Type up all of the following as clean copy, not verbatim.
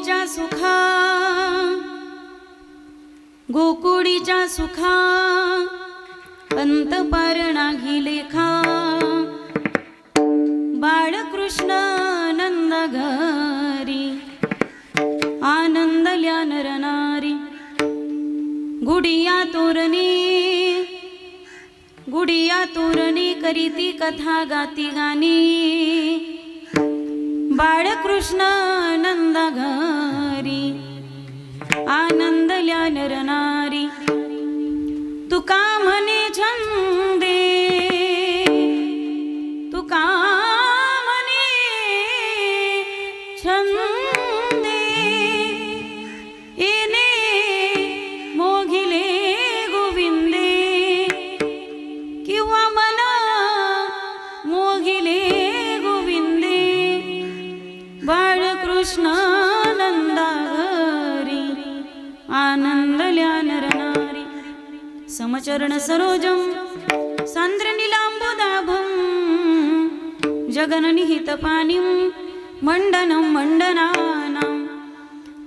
गोकुळीच्या सुखा गोकुळीच्या सुखा अंत पार नाही लेखा बाळकृष्ण नंद घरी आनंदल्या नरनारी गुडिया तोरणी करीती कथा गाती गाणी बाळकृष्ण नंद घरी आनंदल्या नरनारी तुका म्हणे छंदे तुका म्हणे छंदे येणे मोघिले गोविंदे किंवा मना मोघिले गोविंदे बाळकृष्ण नंदाघरी आनंदल्या नरनारी समचरण सरोजम सान्द्रनीलाम्बुदाभं जगन्निहितपाणिं मण्डनं मण्डनानां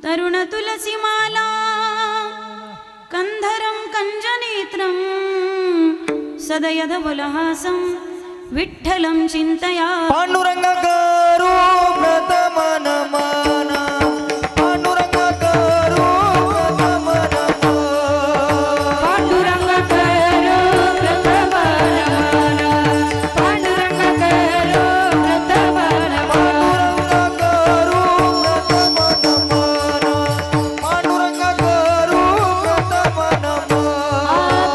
तरुणतुलसीमाला कन्धरं कञ्जनेत्रं सदयधवलहासं विठ्ठलं चिन्तया पांडुरंग करू प्रथमन माना पांडुरंग करू प्रथमन पांडुरंग करो प्रथमन माना पांडुरंग करो प्रथमन पांडुरंग करू प्रथमन माना पांडुरंग करू प्रथमन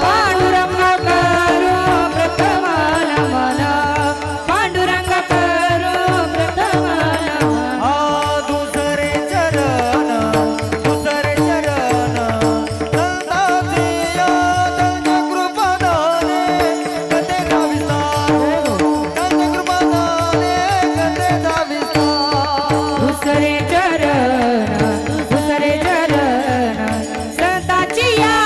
पांडुरंग करो प्रथमन माना पांडुरंग करो प्रथमन हा दुसरे चरण संतांची यादच्या कृपादाने कथेचा विस्तार त्यांच्या कृपादाने कथेचा विस्तार दुसरे चरण संतांची या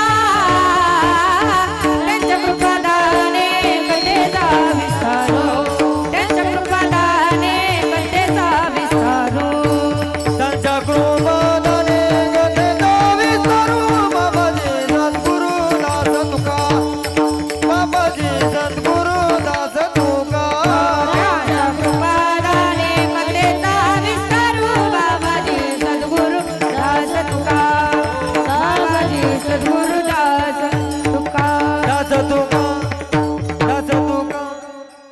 त्यांच्या कृपादाने कथेचा विस्तारो त्यांच्या कृपादाने कथेचा विस्तारो त्यांच्या कृपादाने कथेचा विस्तारू बाबाजी सद्गुरु दास तुका बाबाजी सद्गुरु दास तुका त्यांच्या कृपादाने कथेचा विस्तारो बाबाजी सद्गुरु दास तुका बाबाजी सद्गुरु दास तुका दास तुका दास तुका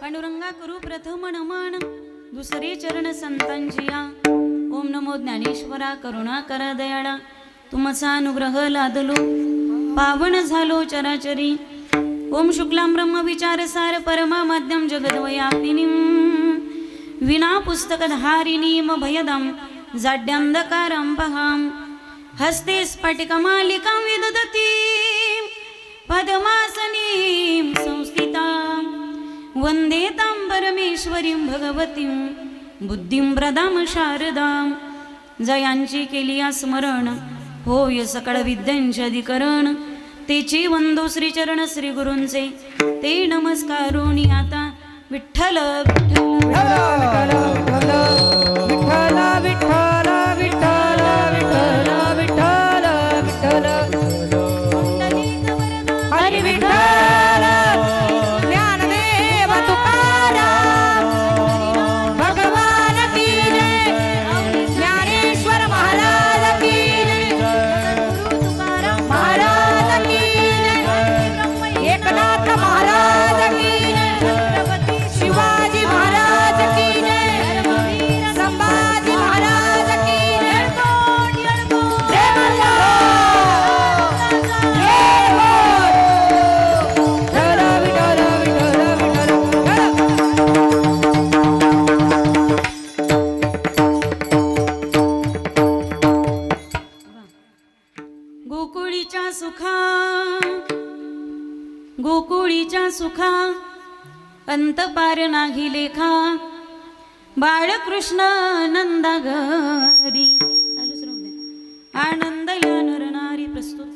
पांडुरंगा करू प्रथम नमन दुसरे चरण संतांची या ओम नमो ज्ञानेश्वरा करुणा करा दयाळा तुमचा अनुग्रह लादलो पावन झालो चराचरी ओम शुक्लां ब्रह्म विचारसार परमा मध्यम जगद्वयापिनीं विना पुस्तकधारिणीं भयदं जाड्यांधकारं पहां हस्ते स्फटिकमालिकां विदधतीं पद्मासनीं संस्थितां वन्दे तां परमेश्वरीं भगवतीं बुद्धिं प्रदां शारदां जयांची केली स्मरण होय सकळ विद्यांचे अधिकरण तेची वंदो श्रीचरण श्री गुरूंचे ते नमस्कारोनी आता विठ्ठल विठ्ठल विठ्ठल विठ्ठल विठ्ठल विठ्ठल विठ्ठल विठ्ठल हरी विठ्ठल ज्ञानदेव तुकाराम भगवान की जय ज्ञानेश्वर महाराज की जय महाराज की जय एकनाथ महाराज की जय शिवाजी महाराज की जय संभाजी महाराज की जय जय गोकुळीच्या सुखा अंत पार नाही लेखा बाळकृष्ण नंदा घरी चालूच राहू द्या आनंद या नरनारी प्रस्तुत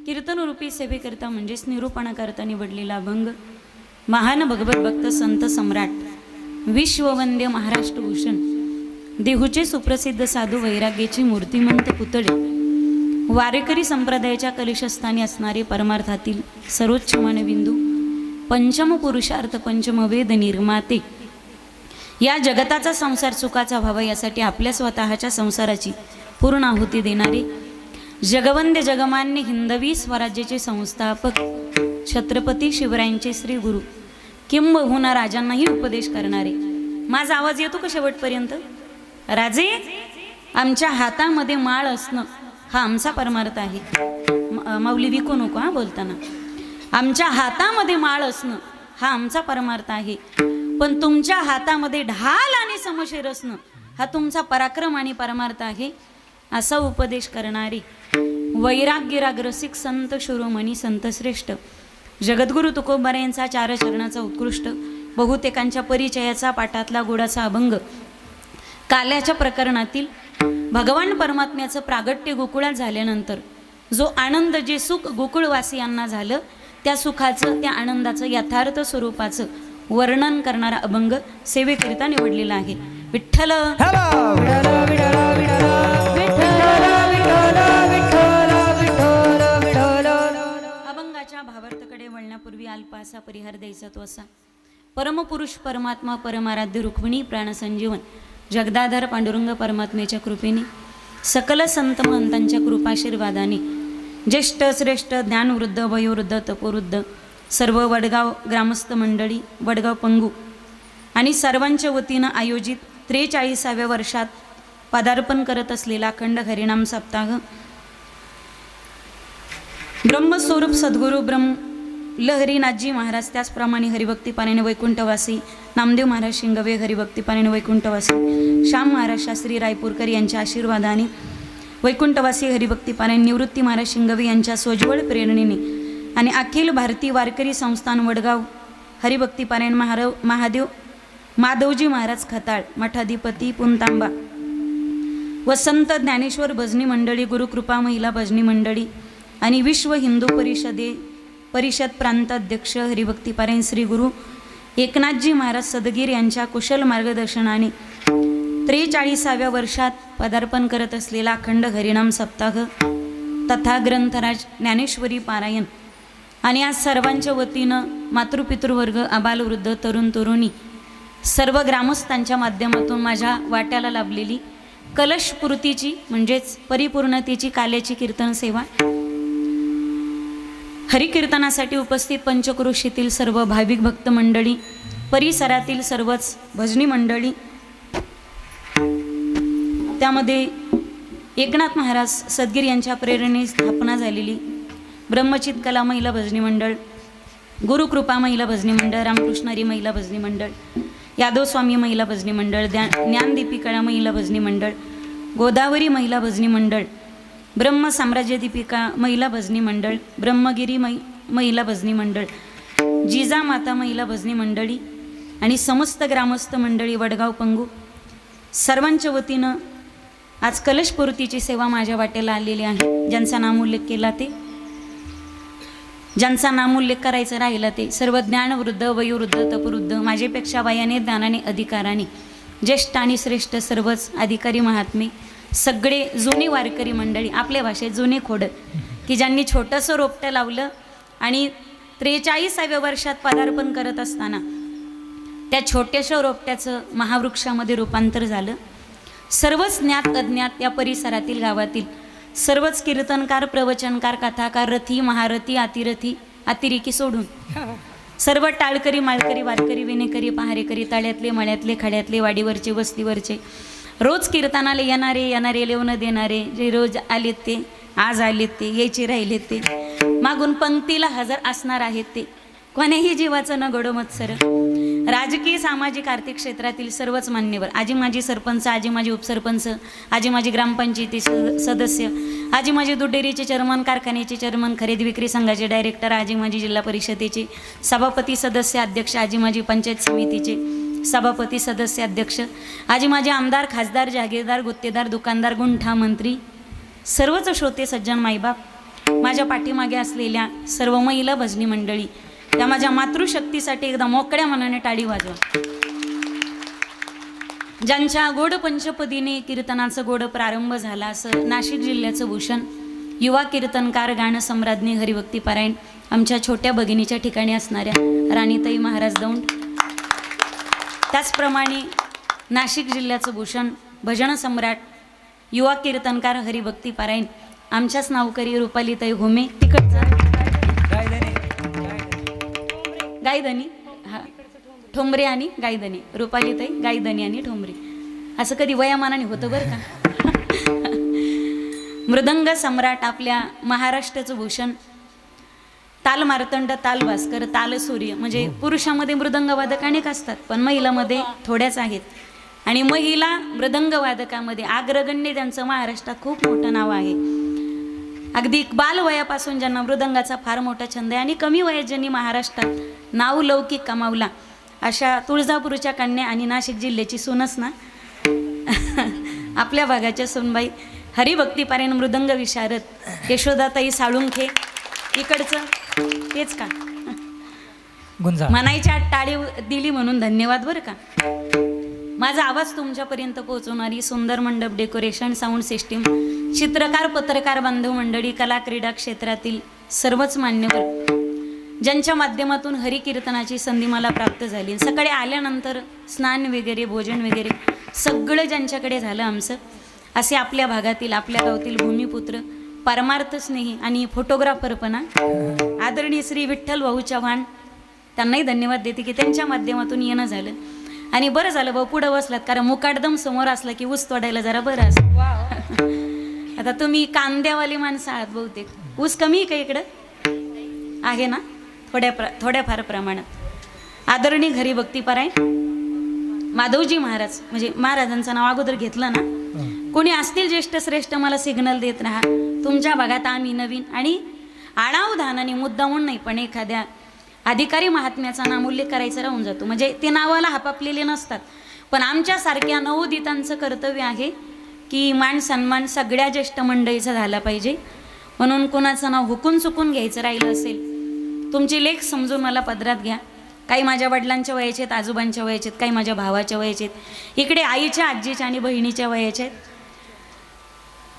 कीर्तनरूपी सेवेकरता म्हणजेच निरूपणाकरता निवडलेला अभंग महान भगवत भक्त संत सम्राट विश्ववंद्य महाराष्ट्र भूषण देहूचे सुप्रसिद्ध साधू वैराग्याची मूर्तिमंत पुतळे, वारेकरी संप्रदायाच्या कलिशस्थानी असणारे परमार्थातील सर्वोच्च मानबिंदू, पंचम पुरुषार्थ पंचम वेद निर्माते, या जगताचा संसार सुखाचा व्हावा यासाठी आपल्या स्वतःच्या संसाराची पूर्ण आहुती देणारे जगवंद्य जगमान्य हिंदवी स्वराज्याचे संस्थापक छत्रपती शिवरायांचे श्री गुरु, किंबहुना राजांनाही उपदेश करणारे. माझा आवाज येतो का शेवटपर्यंत? राजे, आमच्या हातामध्ये माळ असणं हा आमचा परमार्थ आहे. माऊली विकू नको हा बोलताना. आमच्या हातामध्ये माळ असणं हा आमचा परमार्थ आहे, पण तुमच्या हातामध्ये ढाल आणि समशेर असणं हा तुमचा पराक्रम आणि परमार्थ आहे, असा उपदेश करणारे वैराग्य रसिक संत शिरोमणी संत श्रेष्ठ जगद्गुरु तुकोबार यांचा चार चरणाचा उत्कृष्ट बहुतेकांच्या परिचयाचा पाठातला गोडाचा अभंग, काल्याच्या प्रकरणातील भगवान परमात्म्याचं प्रागट्य गोकुळात झाल्यानंतर जो आनंद, जे सुख गोकुळवासियांना झालं, त्या सुखाचं, त्या आनंदाचं यथार्थ स्वरूपाचं वर्णन करणारा अभंग सेवेकरिता निवडलेला आहे. विठ्ठल अभंगाच्या भावार्थकडे वळण्यापूर्वी अल्पासा परिहार द्यायचा तो असा: परमपुरुष परमात्मा परमाराध्य रुक्मिणी प्राणसंजीवन जगदाधार पांडुरंग परमात्म्याच्या कृपेने, सकल संत महंतांच्या कृपाशीर्वादाने, ज्येष्ठ श्रेष्ठ ज्ञानवृद्ध वयोवृद्ध तपोवृद्ध सर्व वडगाव ग्रामस्थ मंडळी, वडगाव पंगू आणि सर्वांच्या वतीनं आयोजित 43व्या वर्षात पदार्पण करत असलेला अखंड हरिनाम सप्ताह, ब्रह्मस्वरूप सद्गुरू ब्रह्म लहरीनाथजी महाराज, त्याचप्रमाणे हरिभक्तीपारायण वैकुंठवासी नामदेव महाराज शिंगवे, हरिभक्तीपारायण वैकुंठवासी श्याम महाराज शास्त्री रायपूरकर यांच्या आशीर्वादाने, वैकुंठवासी हरिभक्तीपारायण निवृत्ती महाराज शिंगवे यांच्या सोज्वळ प्रेरणेने आणि अखिल भारतीय वारकरी संस्थान वडगाव हरिभक्तीपारायण माधवजी महाराज खताळ मठाधिपती पुंतांबा व संत ज्ञानेश्वर भजनी मंडळी, गुरुकृपा महिला भजनी मंडळी आणि विश्व हिंदू परिषद प्रांताध्यक्ष हरिभक्तीपारायण श्री गुरु एकनाथजी महाराज सदगीर यांच्या कुशल मार्गदर्शनाने 43व्या वर्षात पदार्पण करत असलेला अखंड हरिनाम सप्ताह तथा ग्रंथराज ज्ञानेश्वरी पारायण आणि आज सर्वांच्या वतीनं मातृपितृवर्ग, आबालवृद्ध, तरुण तरुणी सर्व ग्रामस्थांच्या माध्यमातून माझ्या वाट्याला लाभलेली कलशपूर्तीची म्हणजेच परिपूर्णतेची काल्याची कीर्तन सेवा, हरिकीर्तनासाठी उपस्थित पंचक्रोशीतील सर्व भाविक भक्त मंडळी, परिसरातील सर्वच भजनी मंडळी, त्यामध्ये एकनाथ महाराज सदगीर यांच्या प्रेरणेने स्थापना झालेली ब्रह्मचित कला महिला भजनी मंडळ, गुरुकृपा महिला भजनी मंडळ, रामकृष्णारी महिला भजनी मंडळ, यादव स्वामी महिला भजनी मंडळ, ज्ञानदीपिका महिला भजनी मंडळ, गोदावरी महिला भजनी मंडळ, ब्रह्म साम्राज्य दीपिका महिला भजनी मंडळ, ब्रह्मगिरी महिला भजनी मंडळ, जिजा माता महिला भजनी मंडळी आणि समस्त ग्रामस्थ मंडळी वडगाव पंगू सर्वांच्या वतीनं आज कलशपूर्तीची सेवा माझ्या वाट्याला आलेली आहे. ज्यांचा नामोल्लेख केला ते, ज्यांचा नामोल्लेख करायचं राहिला ते सर्व ज्ञानवृद्ध, वयोवृद्ध, तपवृद्ध, माझेपेक्षा वयाने, ज्ञानाने, अधिकाराने ज्येष्ठ आणि श्रेष्ठ सर्वच अधिकारी महात्मे, सगळे जुने वारकरी मंडळी, आपल्या भाषेत जुने खोड, की ज्यांनी छोटंसं रोपटं लावलं आणि 43व्या वर्षात पदार्पण करत असताना त्या छोट्याशा रोपट्याचं महावृक्षामध्ये रूपांतर झालं. सर्वच ज्ञात अज्ञात या परिसरातील गावातील सर्वच कीर्तनकार, प्रवचनकार, कथाकार, रथी, महारथी, अतिरेकी सोडून सर्व टाळकरी, माळकरी, वारकरी, विनेकरी, पहारेकरी, तळ्यातले, मळ्यातले, खड्यातले, वाडीवरचे, वस्तीवरचे, रोज कीर्तनाला येणारे लिहून देणारे, जे रोज आलेत ते, आज आलेत ते, यायचे राहिलेत ते, मागून पंक्तीला हजर असणार आहेत ते, कोण्याही जीवाचं न गडोमत सर, राजकीय, सामाजिक, आर्थिक क्षेत्रातील सर्वच मान्यवर, आजी माझी सरपंच, आजी माझी उपसरपंच, आजी माझी ग्रामपंचायती सदस्य, आजी माझी दूध डेअरीचे चेअरमन, कारखान्याचे चेअरमन, खरेदी विक्री संघाचे डायरेक्टर, आजी माझी जिल्हा परिषदेचे सभापती सदस्य अध्यक्ष, आजी माझी पंचायत समितीचे सभापती सदस्य अध्यक्ष, आजी माझे आमदार, खासदार, जहागीरदार, गुत्तेदार, दुकानदार, गुंठा मंत्री, सर्वच श्रोते सज्जन माईबाप, माझ्या पाठीमागे असलेल्या सर्व महिला भजनी मंडळी, त्या माझ्या मातृशक्तीसाठी एकदा मोकळ्या मनाने टाळी वाजवा. ज्यांच्या गोड पंचपदीने कीर्तनाचा गोड प्रारंभ झाला असं नाशिक जिल्ह्याचं भूषण युवा कीर्तनकार गाणं सम्राज्ञी हरिभक्ती पारायण आमच्या छोट्या भगिनीच्या ठिकाणी असणाऱ्या राणीताई महाराज दौंड, त्याचप्रमाणे नाशिक जिल्ह्याचं भूषण भजन सम्राट युवा कीर्तनकार हरिभक्ती पारायण आमच्याच नावकरी रुपालीताई घुमे तिकडचं गायधनी, हा ठोंबरे आणि गायधनी, रुपालीताई गायधनी आणि ठोंबरे, असं कधी वयामानाने होतं बरं का. मृदंग सम्राट आपल्या महाराष्ट्राचं भूषण ताल मार्तंड, ताल भास्कर, ताल सूर्य, म्हणजे पुरुषामध्ये मृदंगवादक अनेक असतात पण महिलामध्ये थोड्याच आहेत. आणि महिला मृदंगवादकामध्ये अग्रगण्य त्यांचं महाराष्ट्रात खूप मोठं नाव आहे. अगदी बालवयापासून ज्यांना मृदंगाचा फार मोठा छंद आहे आणि कमी वयात ज्यांनी महाराष्ट्रात नाव लौकिक कमावला अशा तुळजापूरच्या कन्या आणि नाशिक जिल्ह्याची सूनच ना आपल्या भागाच्या सूनबाई हरिभक्ती पारायण मृदंग विशारद यशोदाताई साळुंखे, इकडचं तेच का म्हणायच्या टाळी दिली म्हणून धन्यवाद बरं का. माझा आवाज तुमच्यापर्यंत पोहोचवणारी सुंदर मंडप डेकोरेशन, साऊंड सिस्टीम, चित्रकार, पत्रकार बांधव मंडळी, कला क्रीडा क्षेत्रातील सर्वच मान्यवर ज्यांच्या माध्यमातून हरिकीर्तनाची संधी मला प्राप्त झाली. सकाळी आल्यानंतर स्नान वगैरे, भोजन वगैरे सगळं ज्यांच्याकडे झालं आमचं, असे आपल्या भागातील, आपल्या गावातील भूमिपुत्र, परमार्थ स्नेही आणि फोटोग्राफरपणा आदरणीय श्री विठ्ठल भाऊ चव्हाण, त्यांनाही धन्यवाद देते की त्यांच्या माध्यमातून येणं झालं. आणि बरं झालं भाऊ पुढं बसलात, कारण मुकाटदम समोर असला की ऊस तोडायला जरा बरं असं. आता तुम्ही कांद्यावाली माणसं आहात बहुतेक, ऊस कमी आहे का इकडं आहे ना, थोड्याफार प्रमाणात. आदरणीय हरिभक्ती पारायण माधवजी महाराज, म्हणजे महाराजांचं नाव अगोदर घेतलं ना, कोणी असतील ज्येष्ठ श्रेष्ठ मला सिग्नल देत राहा. तुमच्या भागात आम्ही नवीन आणि आणावधानाने मुद्दामून नाही पण एखाद्या अधिकारी महात्म्याचा नामोल्लेख करायचा राहून जातो, म्हणजे ते नावाला हापापलेले नसतात. पण आमच्यासारख्या नवोदितांचं कर्तव्य आहे की मान सन्मान सगळ्या ज्येष्ठ मंडळीचा झाला पाहिजे. म्हणून कोणाचं नाव हुकून चुकून घ्यायचं राहिलं असेल, तुमचे लेख समजून मला पदरात घ्या. काही माझ्या वडिलांच्या वयाचे आहेत, आजोबांच्या वयाचे आहेत, काही माझ्या भावाच्या वयाचे आहेत, इकडे आईच्या, आजीच्या आणि बहिणीच्या वयाचे आहेत.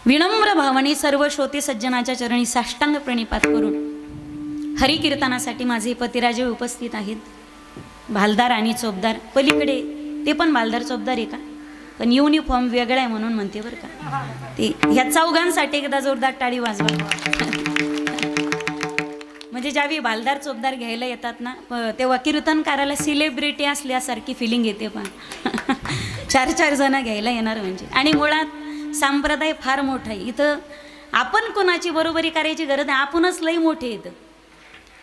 विनम्र भावाने सर्व श्रोते सज्जनाच्या चरणी साष्टांग प्रणिपात करून हरिकीर्तनासाठी माझे पतिराजे उपस्थित आहेत. भालदार आणि चोपदार पलीकडे, ते पण भालदार चोपदार आहे का, पण युनिफॉर्म वेगळा आहे म्हणून म्हणते बरं का. ते ह्या चौघांसाठी एकदा जोरदार टाळी वाजवा. म्हणजे ज्यावेळी भालदार चोपदार घ्यायला येतात ना, तेव्हा कीर्तनकाराला सेलिब्रिटी असल्यासारखी फिलिंग येते. पण 4-4 जण घ्यायला येणार म्हणजे. आणि मुळात संप्रदाय फार मोठा आहे इथं, आपण कोणाची बरोबरी करायची गरज नाही, आपणच लई मोठे येतं.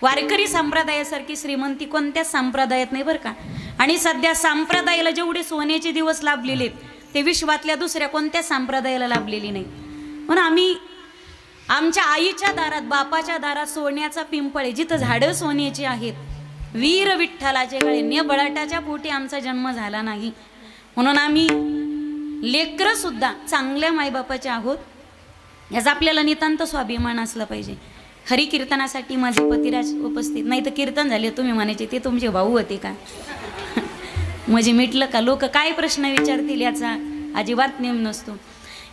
वारकरी संप्रदायासारखी श्रीमंती कोणत्याच संप्रदायात नाही बरं का. आणि सध्या संप्रदायाला जेवढे सोन्याचे दिवस लाभलेले ते विश्वातल्या दुसऱ्या कोणत्याच संप्रदायाला लाभलेली नाही. म्हणून आम्ही आमच्या आईच्या दारात, बापाच्या दारात सोन्याचा पिंपळ आहे, जिथं झाडं सोन्याची आहेत. वीर विठ्ठलाचे गळे, ने बळाटाच्या पोटी आमचा जन्म झाला नाही. म्हणून आम्ही लेकरं सुद्धा चांगल्या मायबापाचे आहोत, याचा आपल्याला नितांत स्वाभिमान असला पाहिजे. हरिकीर्तनासाठी माझे पतिराज उपस्थित नाही तर कीर्तन झाले तुम्ही म्हणायचे ते तुमचे भाऊ होते का म्हणजे मिटलं का. लोक काय प्रश्न विचारतील याचा अजिबात नेम नसतो.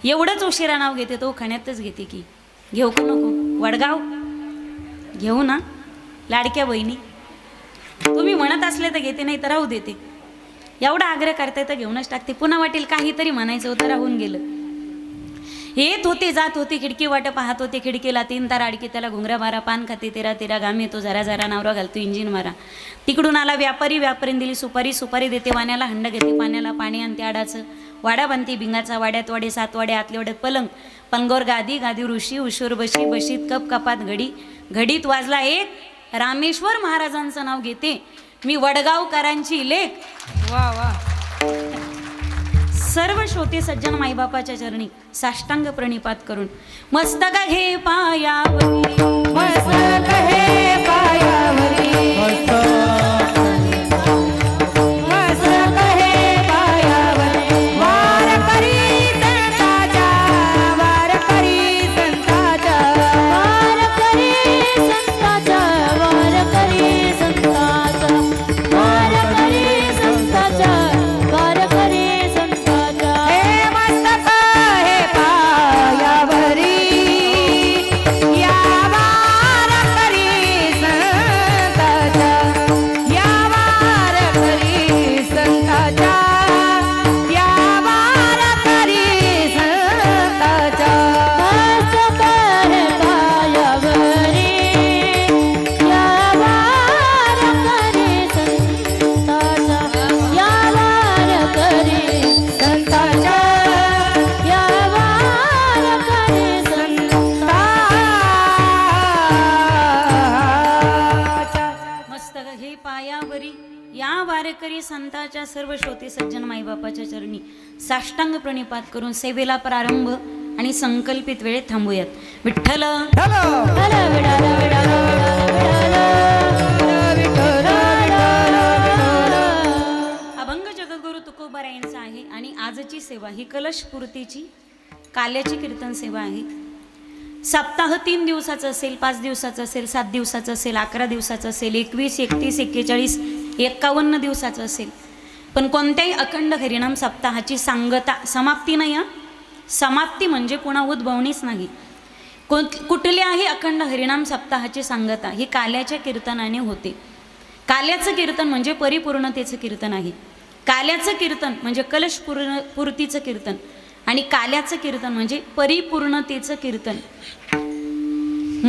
एवढंच उशिरा नाव घेते तो खाण्यातच घेते की घेऊ का नको. वडगाव घेऊ ना, लाडक्या बहिणी तुम्ही म्हणत असले तर घेते, नाही तर राहू देते. एवढा आग्रह करताय तर घेऊनच टाकते. पुन्हा वाटेल काहीतरी म्हणायचं होतं राहून गेलं. येत होते जात होते खिडकी वाट पाहत होते, खिडकीला 3 तार अडकी त्याला घुंगरा बारा, पान खाते 13 घाम येतो जरा जरा, नावरा घालतो इंजिन मारा. तिकडून आला व्यापारी, व्यापारीने दिली सुपारी, सुपारी देते वाण्याला, हंड घेते पाण्याला, पाणी आणते आडाचं, वाडा बांधते भिंगाचा, वाड्यात वाडे 7 वाडे, आतल्या वाड्यात पलंग, पलंगावर गादी, गादी ऋषी, उशीर बशी, बशीत कप, कपात घडी, घडीत वाजला 1. रामेश्वर महाराजांचं नाव घेते मी, वडगावकरांची लेख. वा वा. सर्व श्रोते सज्जन माईबापाच्या चरणी साष्टांग प्रणिपात करून मस्तक हे पायावरी, मस्तक हे पायावरी, मस्तक हे पायावरी, वारकरी संतांच्या, वारकरी संतांच्या, वारकरी संतांच्या, वारकरी संतांच्या, वारकरी संतांच्या, वारकरी संतांच्या. वारकरी संतांच्या सर्व श्रोते सज्जन माईबापाच्या चरणी साष्टांग प्रणिपात करून सेवेला प्रारंभ आणि संकल्पित वेळेत थांबूयात. विठ्ठल अभंग जगद्गुरु तुकोबारायांचा आहे आणि आजची सेवा ही कलशपूर्तीची काल्याची कीर्तन सेवा आहे. सप्ताह 3 दिवसाचं असेल, 5 दिवसाचं असेल, 7 दिवसाचं असेल, 11 दिवसाचं असेल, 21, 31, 41, 51 दिवसाचं असेल, पण कोणत्याही अखंड हरिनाम सप्ताहाची सांगता समाप्ती नाही. समाप्ती म्हणजे पुन्हा उद्भवणीच नाही. कुठल्याही अखंड हरिनाम सप्ताहाची सांगता ही काल्याच्या कीर्तनाने होते. काल्याचं कीर्तन म्हणजे परिपूर्णतेचं कीर्तन आहे. काल्याचं कीर्तन म्हणजे कलशपूर्तीचं कीर्तन आणि काल्याचं कीर्तन म्हणजे परिपूर्णतेचं कीर्तन.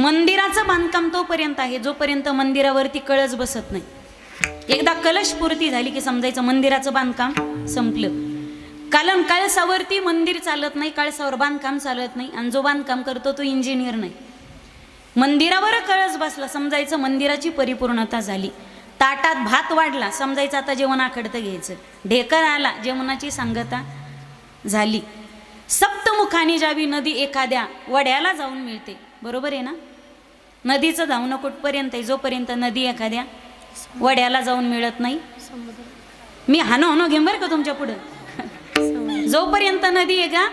मंदिराचं बांधकाम तोपर्यंत आहे जोपर्यंत मंदिरावरती कळस बसत नाही. एकदा कलशपूर्ती झाली की समजायचं मंदिराचं बांधकाम संपलं. कारण कळसावरती मंदिर चालत नाही, कळसावर बांधकाम चालत नाही आणि जो बांधकाम करतो तो इंजिनियर नाही. मंदिरावर कळस बसला समजायचं मंदिराची परिपूर्णता झाली. ताटात भात वाढला समजायचं आता जेवण आखडतं घ्यायचं. ढेकर आला जेवणाची सांगता झाली. सप्तमुखानी जावी नदी एखाद्या वड्याला जाऊन मिळते. बरोबर आहे ना? नदीचं धावणं कुठपर्यंत आहे? जोपर्यंत नदी एखाद्या वड्याला जाऊन मिळत नाही. मी हानो घेऊन बरं का तुमच्या पुढं. जोपर्यंत नदी आहे का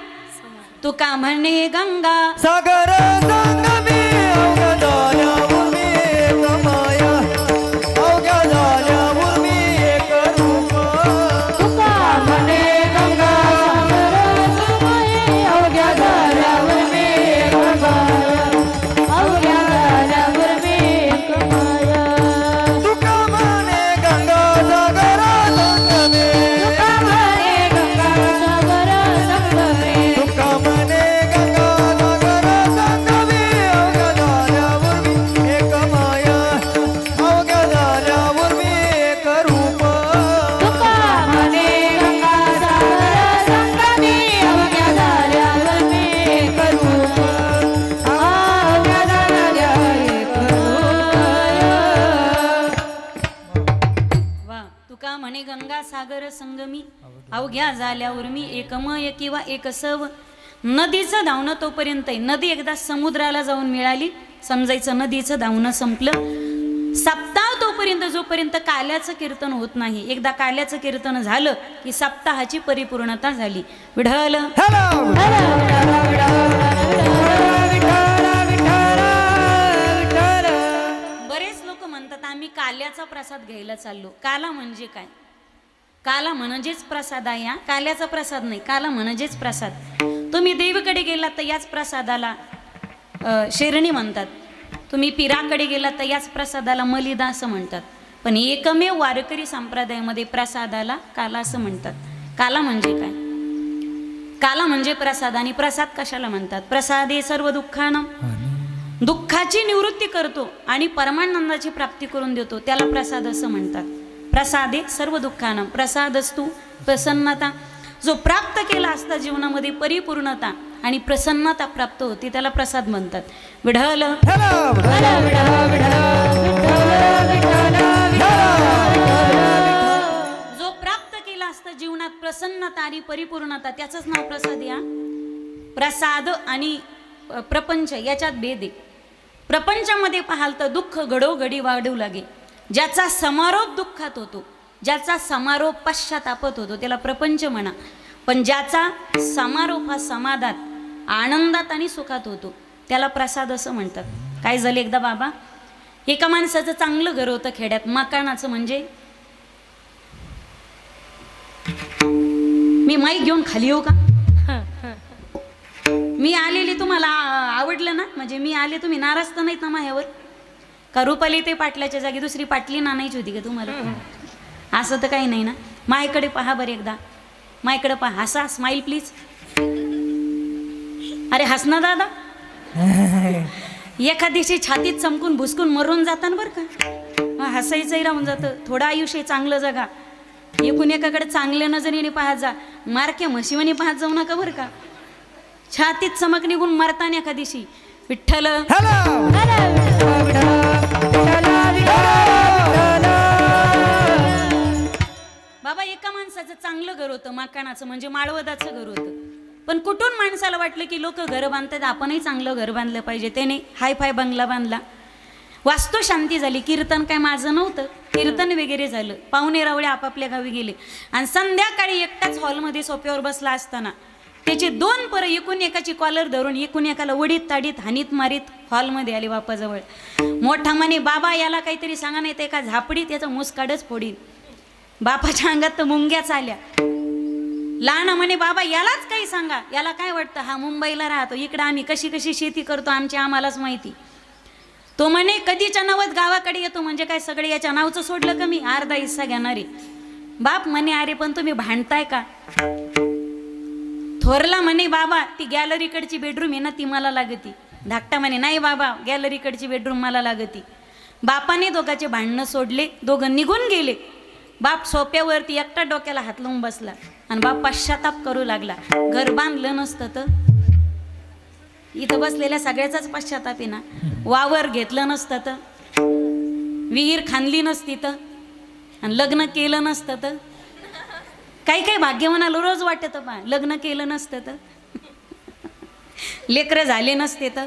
तू का म्हणे गंगा सागर संगमी अवघ्या झाल्यावर मी एक माया, अवघ्या झाल्यावर मी एक रूप. तुका म्हणे गंगा सागर अवघ्या झाल्यावर मी एक माया, अवघ्या झाल्यावर मी एक माया. तुका म्हणे गंगा सागर संगमे, तुका म्हणे गंगा सागर संगमे, तुका म्हणे गंगा सागर संगमे, अवघ्या झाल्यावर मी एक माया, अवघ्या झाल्यावर मी एक रूप. तुका म्हणे गंगा सागर संगमे, अवघ्या झाल्यावर मी एक रूप, अवघ्या झाल्यावर एक रूप. वा तुका म्हणे गंगा सागर संगमी अवघ्या झाल्यावर मी एकमय किंवा एकसव. नदीचं धावणं तोपर्यंत आहे. नदी एकदा समुद्राला जाऊन मिळाली समजायचं नदीचं धावणं संपलं. सप्ताह तोपर्यंत जोपर्यंत काल्याचं कीर्तन होत नाही. एकदा काल्याचं कीर्तन झालं की सप्ताहाची परिपूर्णता झाली. विढल बरेच लोक म्हणतात आम्ही काल्याचा प्रसाद घ्यायला चाललो. काला म्हणजे काय? काला म्हणजेच प्रसाद आहे. हा काल्याचा प्रसाद नाही, काला म्हणजेच प्रसाद. तुम्ही देवीकडे गेलात तर याच प्रसादाला शेरणी म्हणतात. तुम्ही पिराकडे गेलात तर याच प्रसादाला मलिदा असं म्हणतात. पण एकमेव वारकरी संप्रदायामध्ये प्रसादाला काला असं म्हणतात. काला म्हणजे काय? काला म्हणजे प्रसाद. आणि प्रसाद कशाला म्हणतात? प्रसादे सर्व दुःखानं, दुःखाची निवृत्ती करतो आणि परमानंदाची प्राप्ती करून देतो त्याला प्रसाद असं म्हणतात. प्रसादे सर्व दुःखानं, प्रसाद असतो प्रसन्नता. जो प्राप्त केला असता जीवनामध्ये परिपूर्णता आणि प्रसन्नता प्राप्त होती त्याला प्रसाद म्हणतात. विढल जो प्राप्त केला असता जीवनात प्रसन्नता आणि परिपूर्णता त्याचंच नाव प्रसाद. या प्रसाद आणि प्रपंच याच्यात भेद आहे. प्रपंचामध्ये पाहाल तर दुःख घडोघडी वाढू लागे. ज्याचा समारोप दुःखात होतो, ज्याचा समारोप पश्चातापात होतो त्याला प्रपंच म्हणा. पण ज्याचा समारोप हा समाधात, आनंदात आणि सुखात होतो त्याला प्रसाद असं म्हणतात. काय झालं एकदा बाबा, एका माणसाचं चांगलं घर होतं खेड्यात, मकानाचं. म्हणजे मी माईक घेऊन खाली येऊ का? मी आलेली तुम्हाला आवडलं ना? म्हणजे मी आले तुम्ही नाराज तर नाहीत ना माझ्यावर? का रुपाली ते पाटलाच्या जागी दुसरी पाटली नानायची होती का तुम्हाला? असं तर काही नाही ना. मायकडे पहा बरं एकदा, मायकडे पहा. हसा, स्माईल प्लीज. अरे हस ना दादा. एखाद्याशी छातीत चमकून भुसकून मरून जाताना बरं का, हसायचंही राहून जातं. थोडं आयुष्य चांगलं जगा. एकूण एकाकडे चांगल्या नजरेने पाहत जा, मारक्या म्हशीवानी पाहत जाऊ नका बरं का. छातीत चमक निघून मरताना एखाद्याशी विठ्ठल माणसाचं चांगलं घर होतं, मकानाचं म्हणजे माळवदाचं घर होतं. पण कुठून माणसाला वाटलं की लोक घर बांधतात, आपणही चांगलं घर बांधलं पाहिजे. त्याने हाय फाय बंगला बांधला, वास्तू शांती झाली. कीर्तन काय माझं नव्हतं, कीर्तन वगैरे झालं. पाहुणे रावळे आपापल्या गावी गेले आणि संध्याकाळी एकटाच हॉलमध्ये सोप्यावर बसला असताना त्याचे दोन परं एकूण एकाची कॉलर धरून एकूण एकाला वडीत ताडीत हानीत मारीत हॉलमध्ये आले बापाजवळ. मोठा म्हणे, बाबा याला काहीतरी सांगा, नाही तर एका झापडीत याचा मुसकाडच फोडीन. बापाच्या अंगात तर मुंग्याच आल्या. लहान म्हणे, बाबा यालाच काही सांगा, याला काय वाटतं, हा मुंबईला राहतो, इकडं आम्ही कशी कशी शेती करतो आम्हालाच माहिती. तो म्हणे, कधीच्या नवत गावाकडे येतो, म्हणजे काय सगळे याच्या नावचं सोडलं कमी, अर्धा हिस्सा घेणारे. बाप म्हणे, अरे पण तुम्ही भांडताय का? थोरला म्हणे, बाबा ती गॅलरीकडची बेडरूम आहे ना ती मला लागती. धाकटा म्हणे, नाही बाबा गॅलरीकडची बेडरूम मला लागती. बापाने दोघांचे भांडणं सोडले, दोघं निघून गेले. बाप सोप्यावरती एकटा डोक्याला हात लावून बसला आणि बाप पश्चाताप करू लागला. घर बांधलं नसतं तर इथं बसलेल्या सगळ्याचाच पश्चाताप आहे ना. वावर घेतलं नसतं तर, विहीर खांदली नसती तर, आणि लग्न केलं नसतं तर. काही काही भाग्यवानाला रोज वाटतं पा, लग्न केलं नसतं तर, लेकरं झाले नसते तर.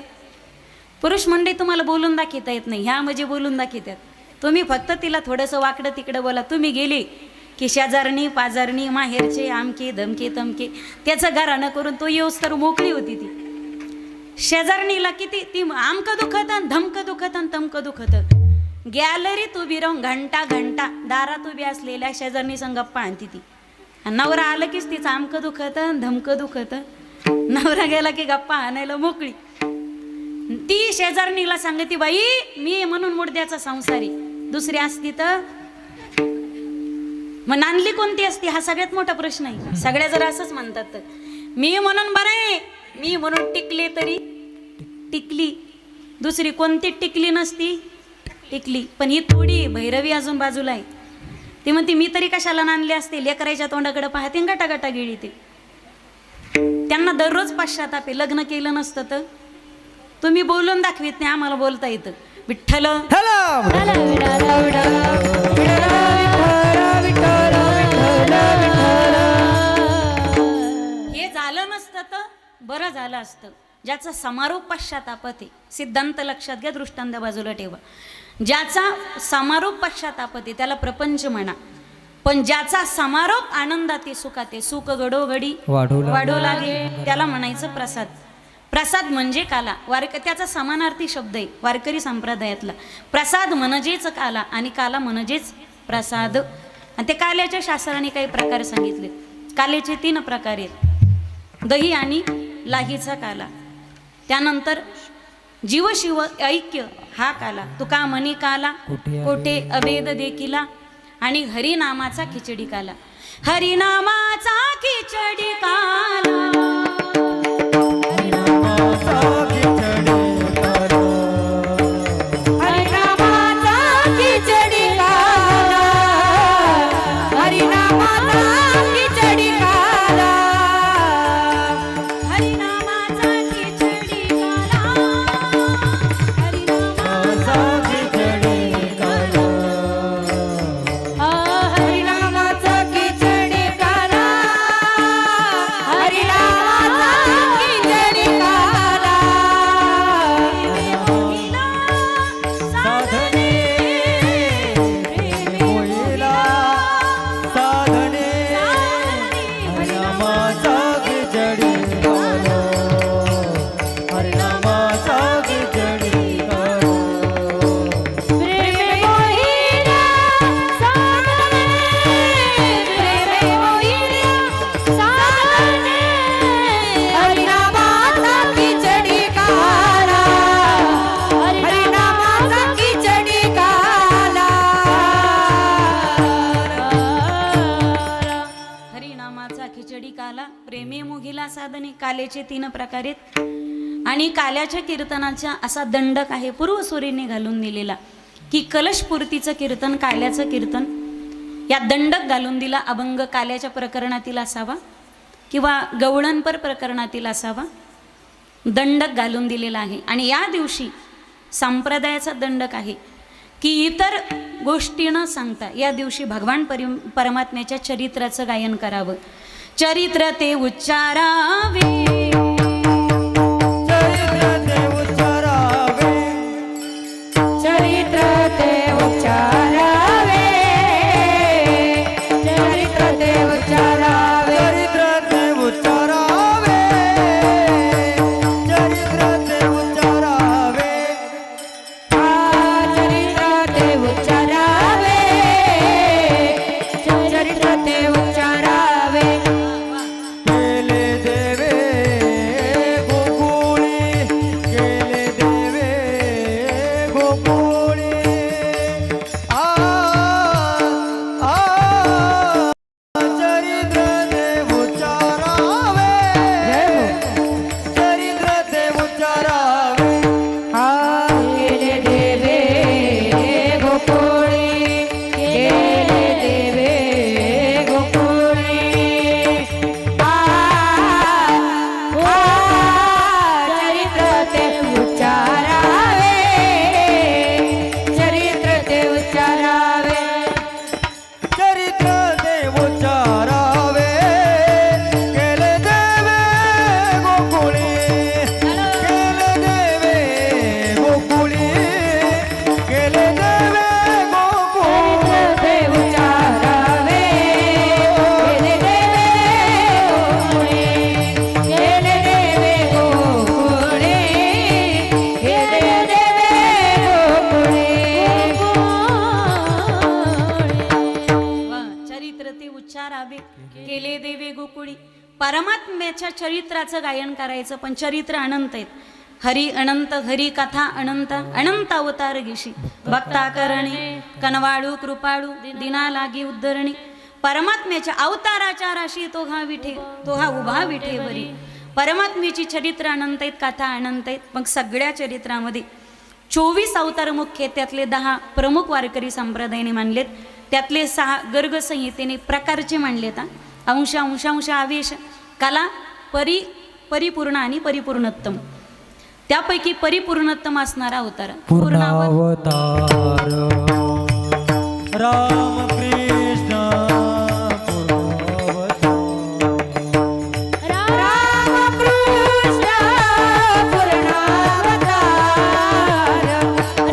पुरुष मंडळी तुम्हाला बोलून दाखवता येत नाही, ह्या म्हणजे बोलून दाखवतात. तुम्ही फक्त तिला थोडंसं वाकडं तिकडं बोला. तुम्ही गेले की शेजारणी पाजारणी माहेरचे आमके धमके तमके त्याचं घराणं करून तो येऊस तर मोकळी होती ती. शेजारणीला किती ती आमकं दुखत धमकं दुखत तमकं दुखत. गॅलरीत उभी राहून घंटा घंटा दारात उभी असलेल्या शेजारणी संग गप्पा आणती ती. नवरा आलं कीच तिचं आमकं दुखत धमकं दुखत. नवरा गेला की गप्पा आणायला मोकळी. ती शेजारणीला सांगते, बाई मी म्हणून मुडद्याचा संसारी, दुसरी असती तर मग नांदली कोणती असती, हा सगळ्यात मोठा प्रश्न आहे. सगळ्या जर असंच म्हणतात तर मी म्हणून बरे, मी म्हणून टिकले तरी टिकली, दुसरी कोणती टिकली नसती टिकली. पण ही थोडी भैरवी अजून बाजूला आहे. ती म्हणते, मी तरी कशाला नांदले असते, लेकराच्या तोंडाकडे पाहते गटागटा गिळी. ते त्यांना दररोज पश्चाताप आहे. लग्न केलं नसतं तर तुम्ही बोलून दाखवित नाही, आम्हाला बोलता येतं. विठ्ठल हे झालं नसतं तर बरं झालं असतं. ज्याचा समारोप पश्चातापात आहे, सिद्धांत लक्षात घ्या, दृष्टांत बाजूला ठेवा. ज्याचा समारोप पश्चातापात आहे त्याला प्रपंच म्हणा. पण ज्याचा समारोप आनंदात आहे, सुखात आहे, सुख घडोघडी वाढू लागे, त्याला म्हणायचं प्रसाद. प्रसाद म्हणजे काला. त्याचा समानार्थी शब्द आहे वारकरी संप्रदायातला. प्रसाद म्हणजेच काला आणि काला म्हणजेच प्रसाद. आणि ते काल्याच्या शास्त्राने काही प्रकार सांगितले. कालेचे 3 प्रकार आहेत, दही आणि लाहीचा काला. त्यानंतर जीवशिव ऐक्य हा काला. तुका म्हणी काला कोठे अभेद देखिला. आणि हरिनामाचा खिचडी काला. हरिनामाचा खिचडी काला. साधने. कालेचे 3 प्रकार आहेत. आणि काल्याच्या कीर्तनाचा असा दंडक आहे पूर्वसूरीने घालून दिलेला की कलशपूर्तीचं कीर्तन काल्याचं कीर्तन या दंडक घालून दिला. अभंग काल्याच्या प्रकरणातील असावा किंवा गवळणपर प्रकरणातील असावा, दंडक घालून दिलेला आहे. आणि या दिवशी संप्रदायाचा दंडक आहे की इतर गोष्टी न सांगता या दिवशी भगवान परमात्म्याच्या चरित्राचं गायन करावं. चरित्र ते उच्चारावे, चरित्र ते उच्चारावे, चरित्र ते उच्चारावे, चरित्र ते उच्चारावे, चरित्र ते उच्चारावे, चरित्र ते उच्चारावे, चरित्र ते उच्चारावे, चरित्र ते उच्चारावे. केले देवे गोकुळी, केले देवे गोकुळी. आ चरित्र ते उच्चारावे, चरित्र ते उच्चारावे, केले देवे गोकुळी, केले देवे गोकुळी. चरित्र ते उच्चारावे, चरित्र ते उच्चारावे. चरित्र ते उच्चारावे. केले देवे गोकुळी, केले देवे गोकुळी, केले देवे गोकुळी. ते उच्चारावे, केले देवे गोकुळी, केले देवे गोकुळी, केले देवे गोकुळी. वा, चरित्र ते उच्चारावे, केले देवे गोकुळी. परमात्म्याच्या चरित्राचं गायन करायचं, पण चरित्र अनंत आहेत. हरी अनंत, हरी कथा अनंत, अनंत अवतार घेशी भक्ता करणे, कनवाळू कृपाळू दिना लागी उद्धरणी. परमात्म्याच्या अवताराच्या राशी तो हा विठे, तो हा उभा विठे बरी. परमात्म्याची चरित्र अनंत आहेत, कथा अनंत आहेत. मग सगळ्या चरित्रामध्ये 24 अवतार मुख्य आहेत. त्यातले 10 प्रमुख वारकरी संप्रदायाने मानलेत, त्यातले 6 गर्ग संहितेने प्रकारचे मानलेत. अंश अंशांश आवेश कला परिपूर्ण आणि परिपूर्णोत्तम. त्यापैकी परिपूर्णोत्तम असणारा अवतार पूर्णावतार. पूर्णावतार राम कृष्ण पूर्णावतार. रामकृष्ण पूर्णावतार,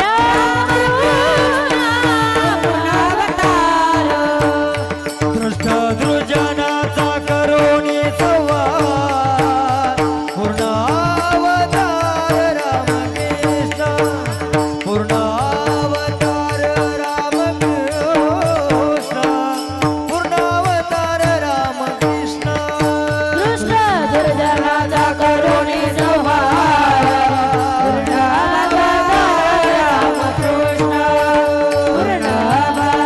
रामकृष्ण पूर्णावतार. दृष्ट दृजनाचा करोनी संवाद. पूर्णावतार रामकृष्ण, पूर्णावतार रामकृष्ण, पूर्णावतार रामकृष्ण. कृष्ण दुर्जनाचा करुणी संहार. पूर्णावतार रामकृष्ण, पूर्णावतार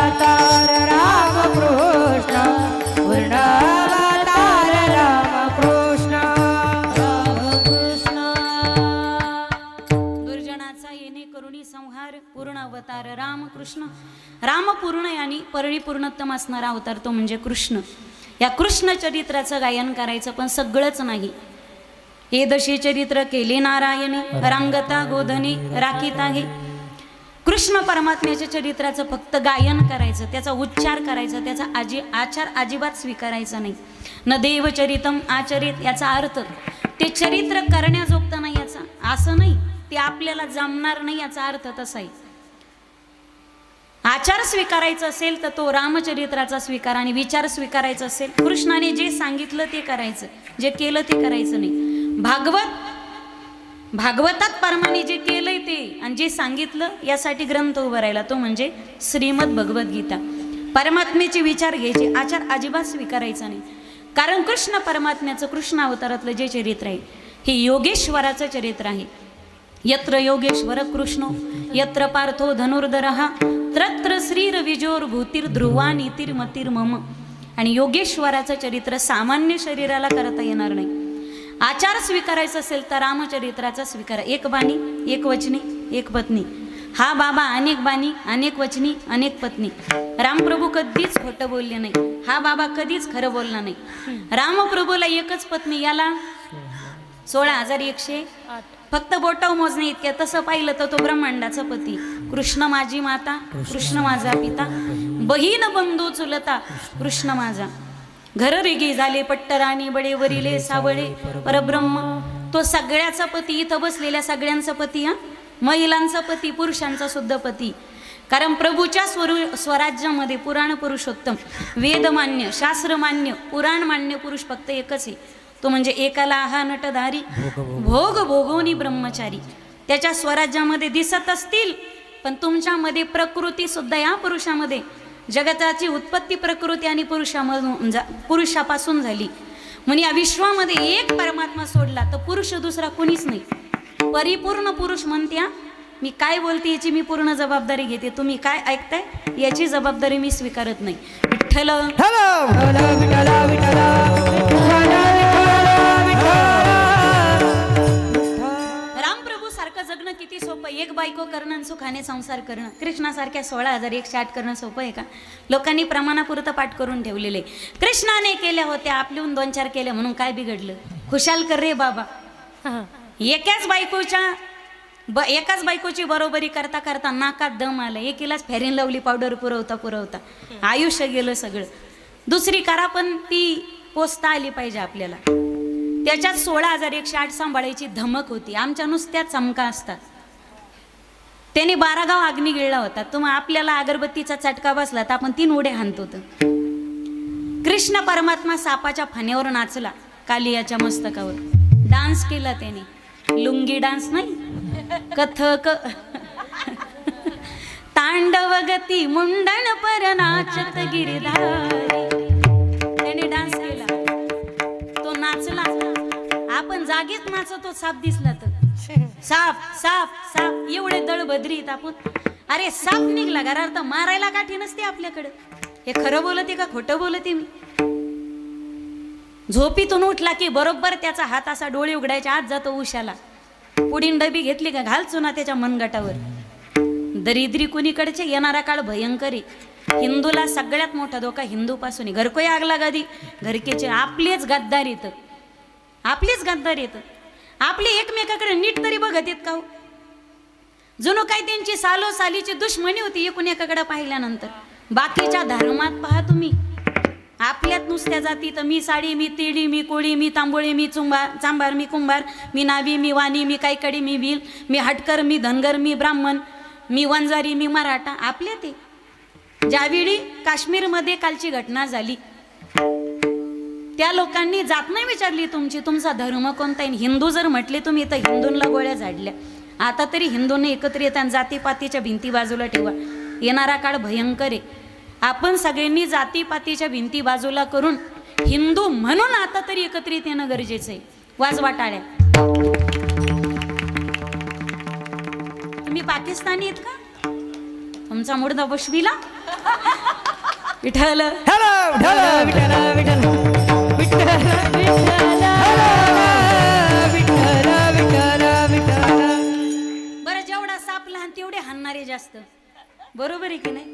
रामकृष्ण, पूर्णावतार रामकृष्ण. रामकृष्ण दुर्जनाचा येणे करुणी संहार. पूर्ण अवतार रामकृष्ण. राम पूर्ण आणि परिपूर्णोत्तम असणारा अवतार तो म्हणजे कृष्ण. या कृष्ण चरित्राचं गायन करायचं, पण सगळंच नाही. हे दशे चरित्र केले नारायणे, रांगता गोधने राखीत आहे. कृष्ण परमात्म्याच्या चरित्राचं फक्त गायन करायचं, त्याचा उच्चार करायचा, त्याचा आचार अजिबात स्वीकारायचा नाही. न देवचरितम आचरित, याचा अर्थ ते चरित्र करण्याजोगतं नाही याचा, असं नाही, ते आपल्याला जमणार नाही याचा अर्थ तसा आहे. आचार स्वीकारायचा असेल तर तो रामचरित्राचा स्वीकार, आणि विचार स्वीकारायचा असेल कृष्णाने जे सांगितलं ते करायचं, जे केलं ते करायचं नाही. भागवतात परमाने जे केलंय ते आणि जे सांगितलं यासाठी ग्रंथ उभा राहिला, तो म्हणजे श्रीमद भगवद्गीता. परमात्म्याचे विचार घ्यायचे, आचार अजिबात स्वीकारायचा नाही. कारण कृष्ण परमात्म्याचं कृष्ण अवतारातलं जे चरित्र आहे हे योगेश्वराचं चरित्र आहे. यत्र योगेश्वर कृष्णो यत्र पार्थो धनुर्धरः तत्र श्रीरविजोर भूतिर्ध्रुवा नीतिर्मतिर्मम. आणि योगेश्वराचं चरित्र सामान्य शरीराला करता येणार नाही. आचार स्वीकारायचा असेल तर रामचरित्राचा स्वीकार. एक बाणी एक वचनी एक पत्नी. हा बाबा अनेक बाणी अनेक वचनी अनेक पत्नी. रामप्रभू कधीच खोटं बोलले नाही, हा बाबा कधीच खरं बोलला नाही. रामप्रभूला एकच पत्नी, याला 16,108 फक्त बोटाव मोजणे इतक्या. तसं पाहिलं तर तो ब्रह्मांडाचा पती, कृष्ण माझी माता, कृष्ण माझा पिता, बहीण बंधू चुलता, कृष्ण माझा. घर रेगी झाले पट्टराणी बडे वरिले सावळे परब्रह्म. तो सगळ्याचा पती, इथं बसलेल्या सगळ्यांचा पती, हा महिलांचा पती, पुरुषांचा सुद्धा पती. कारण प्रभूच्या स्वराज्यामध्ये पुराण पुरुषोत्तम, वेदमान्य, शास्त्रमान्य, पुराण मान्य पुरुष फक्त एकच आहे, तो म्हणजे एकाला हा नटधारी, भोग भोगोनी ब्रह्मचारी. त्याच्या स्वराज्यामध्ये दिसत असतील, पण तुमच्यामध्ये प्रकृती सुद्धा, या पुरुषामध्ये जगताची उत्पत्ती प्रकृती आणि पुरुषापासून झाली. म्हणजे या विश्वामध्ये एक परमात्मा सोडला तर पुरुष दुसरा कोणीच नाही. परिपूर्ण पुरुष म्हणत्या. मी काय बोलते याची मी पूर्ण जबाबदारी घेते, तुम्ही काय ऐकताय याची जबाबदारी मी स्वीकारत नाही. विठ्ठल रामप्रभू सारखं जगणं किती सोपं. एक बायको करणं आणि सुखाने संसार करणं. कृष्णासारख्या 16,108 करणं सोपं आहे का? लोकांनी प्रमाणापुरतं पाठ करून ठेवलेले. कृष्णाने केल्या होत्या, आपल्याहून 2-4 केल्या म्हणून काय बिघडलं? खुशाल कर रे बाबा. एकाच बायकोची बरोबरी करता करता नाकात दम आला. एकीलाच फेअर लवली पावडर पुरवता आयुष्य गेलं सगळं. दुसरी करा पण ती पोचता आली पाहिजे आपल्याला. त्याच्यात 16,108 सांभाळायची धमक होती. आमच्या नुसत्या चमका असतात. त्याने 12 गाव अग्नी गिळला होता. तुम्हाला आपल्याला अगरबत्तीचा चटका बसला तर आपण 3 उड्या हाणत होतो. कृष्ण परमात्मा सापाच्या फण्यावर नाचला, कालियाच्या मस्तकावर डान्स केला त्याने. लुंगी डान्स नाही, कथक तांडव गती मुंडण पर नाचत गिरधारी. त्याने डान्स केला, तो नाचला. आपण जागीच नाचतो. साप दिसला तर साप साप साप एवढे दळ बदरीत आपण. अरे साप निघला घरात तर मारायला काठी नसते आपल्याकडे. हे खरं बोलते का खोटं बोलते मी? झोपीतून उठला की बरोबर त्याचा हात असा डोळे उघडायच्या आत जातो उशाला. पुढील डबी घेतली का घाल चुना त्याच्या मनगटावर. दरिद्री कुणीकडचे, येणारा काळ भयंकर आहे. हिंदूला सगळ्यात मोठा धोका हिंदूपासून. घरकोय आगला गादी घरकेचे. आपलेच गद्दार येतं, आपलेच गद्दार येतं. आपले एकमेकाकडे नीट तरी बघत येत का? जणू काय त्यांची सालोसालीची दुश्मनी होती एकूण एकाकडे पाहिल्यानंतर. बाकीच्या धर्मात पहा तुम्ही, आपल्यात नुसत्या जाती तर मी साडी, मी तिडी, मी कोळी, मी तांबोळी, मी चांबार, मी कुंभार, मी नावी, मी वाणी, मी कायकडी, मी भिल, मी हटकर, मी धनगर, मी ब्राह्मण, मी वंजारी, मी मराठा. आपल्या ते ज्यावेळी काश्मीरमध्ये कालची घटना झाली त्या लोकांनी जात नाही विचारली तुमचा धर्म कोणता आहे. हिंदू जर म्हटले तुम्ही तर हिंदूंना गोळ्या झाडल्या. आता तरी हिंदूंनी एकत्र येतात. जातीपातीच्या भिंती बाजूला ठेवा, येणारा काळ भयंकर आहे. आपण सगळ्यांनी जातीपातीच्या भिंती बाजूला करून हिंदू म्हणून आता तरी एकत्रित येणं गरजेचं आहे. वाजवा टाळ्या. तुम्ही पाकिस्तानी आहेत का? तुमचा मुर्दा बशवीला. विठ्ठल बरं, जेवढा साप लहान तेवढे हाणणारे जास्त. बरोबर आहे की नाही?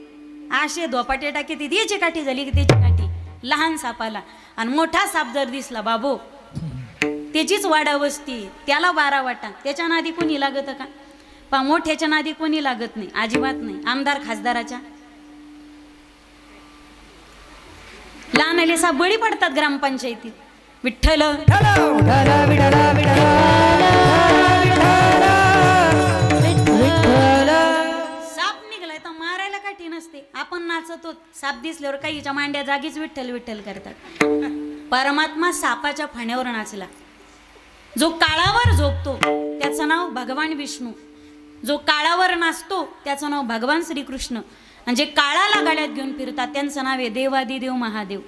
असे धोपाटे टाके ती याची काठी झाली की त्याची काठी लहान सापाला. आणि मोठा साप जर दिसला बाबो त्याचीच वाडा वस्ती, त्याला 12 वाटा. त्याच्या नादी कोणी लागत का? पा मोठ्याच्या नादी कोणी लागत नाही, अजिबात नाही. आमदार खासदाराच्या लहान आले साप बळी पडतात ग्रामपंचायतीत. विठ्ठल नसते. आपण नाचतो, साप दिसल्यावर काहीच्या मांड्या जागीच विठ्ठल विठ्ठल करतात. परमात्मा सापाच्या फण्यावर नाचला. जो काळावर झोपतो त्याचं नाव भगवान विष्णू, जो काळावर नाचतो त्याचं नाव भगवान श्रीकृष्ण, आणि जे काळाला गाड्यात घेऊन फिरतात त्यांचं नाव आहे देवादिदेव महादेव.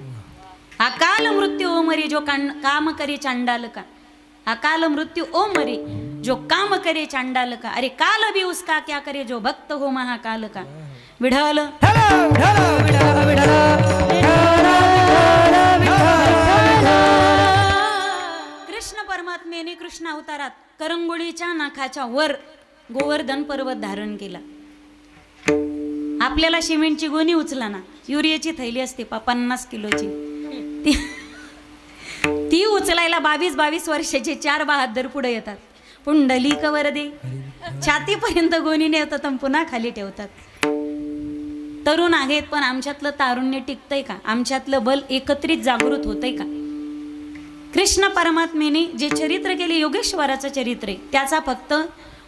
अकाल मृत्यू ओ मरे जो काम करे चांडाल का. अकाल मृत्यू ओ मरे जो काम करे चांडाल का. अरे काल भी उसका क्या करे जो भक्त हो महाकाल का. विठ्ठल कृष्ण परमात्मेने कृष्ण अवतारात करंगोळीच्या नाकाच्या वर गोवर्धन पर्वत धारण केला. आपल्याला सिमेंटची गोणी उचला ना, युरियाची थैली असते 50 किलोची, ती उचलायला 22 वर्षाचे 4 बहादर पुढे येतात. पुंडलिक वरदे छातीपर्यंत गोणी नेतात आणि पुन्हा खाली ठेवतात. तरुण आहेत पण आमच्यातलं तारुण्य टिकतंय का? आमच्यातलं बल एकत्रित जागृत होतंय का? कृष्ण परमात्मेने जे चरित्र केले, योगेश्वराचं चरित्र आहे, त्याचा फक्त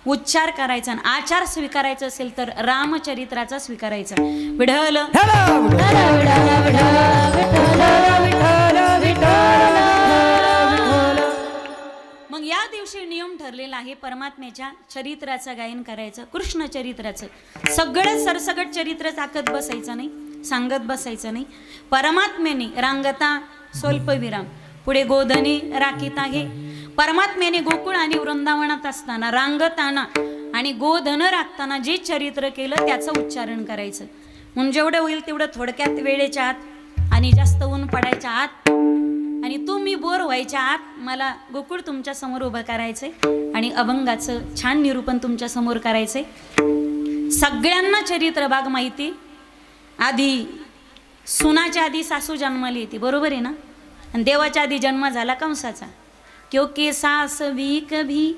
उच्चार करायचा आणि आचार स्वीकारायचा असेल तर रामचरित्राचा स्वीकारायचा. विढल मग या दिवशी नियम ठरलेला आहे परमात्म्याच्या चरित्राचं गायन करायचं, कृष्ण चरित्राचं. सगळं सरसगट चरित्र टाकत बसायचं नाही, सांगत बसायचं नाही. परमात्म्याने रांगता स्वल्पविराम, पुढे गोधनी राखीत आहे. परमात्म्याने गोकुळ आणि वृंदावनात असताना, रांगताना आणि गोधन राखताना जे चरित्र केलं त्याचं उच्चारण करायचं. म्हणून जेवढं होईल तेवढं थोडक्यात, वेळेच्या आत आणि जास्त ऊन पडायच्या आत आणि तुम्ही बोर व्हायच्या आत मला गोकुळ तुमच्या समोर उभं करायचंय आणि अभंगाचं छान निरूपण तुमच्या समोर करायचंय. सगळ्यांना चरित्र भाग माहिती. आधी सुनाच्या आधी सासू जन्माला येते, बरोबर आहे ना? आणि देवाच्या आधी जन्म झाला कंसाचा. क्योंकि सास भी कभी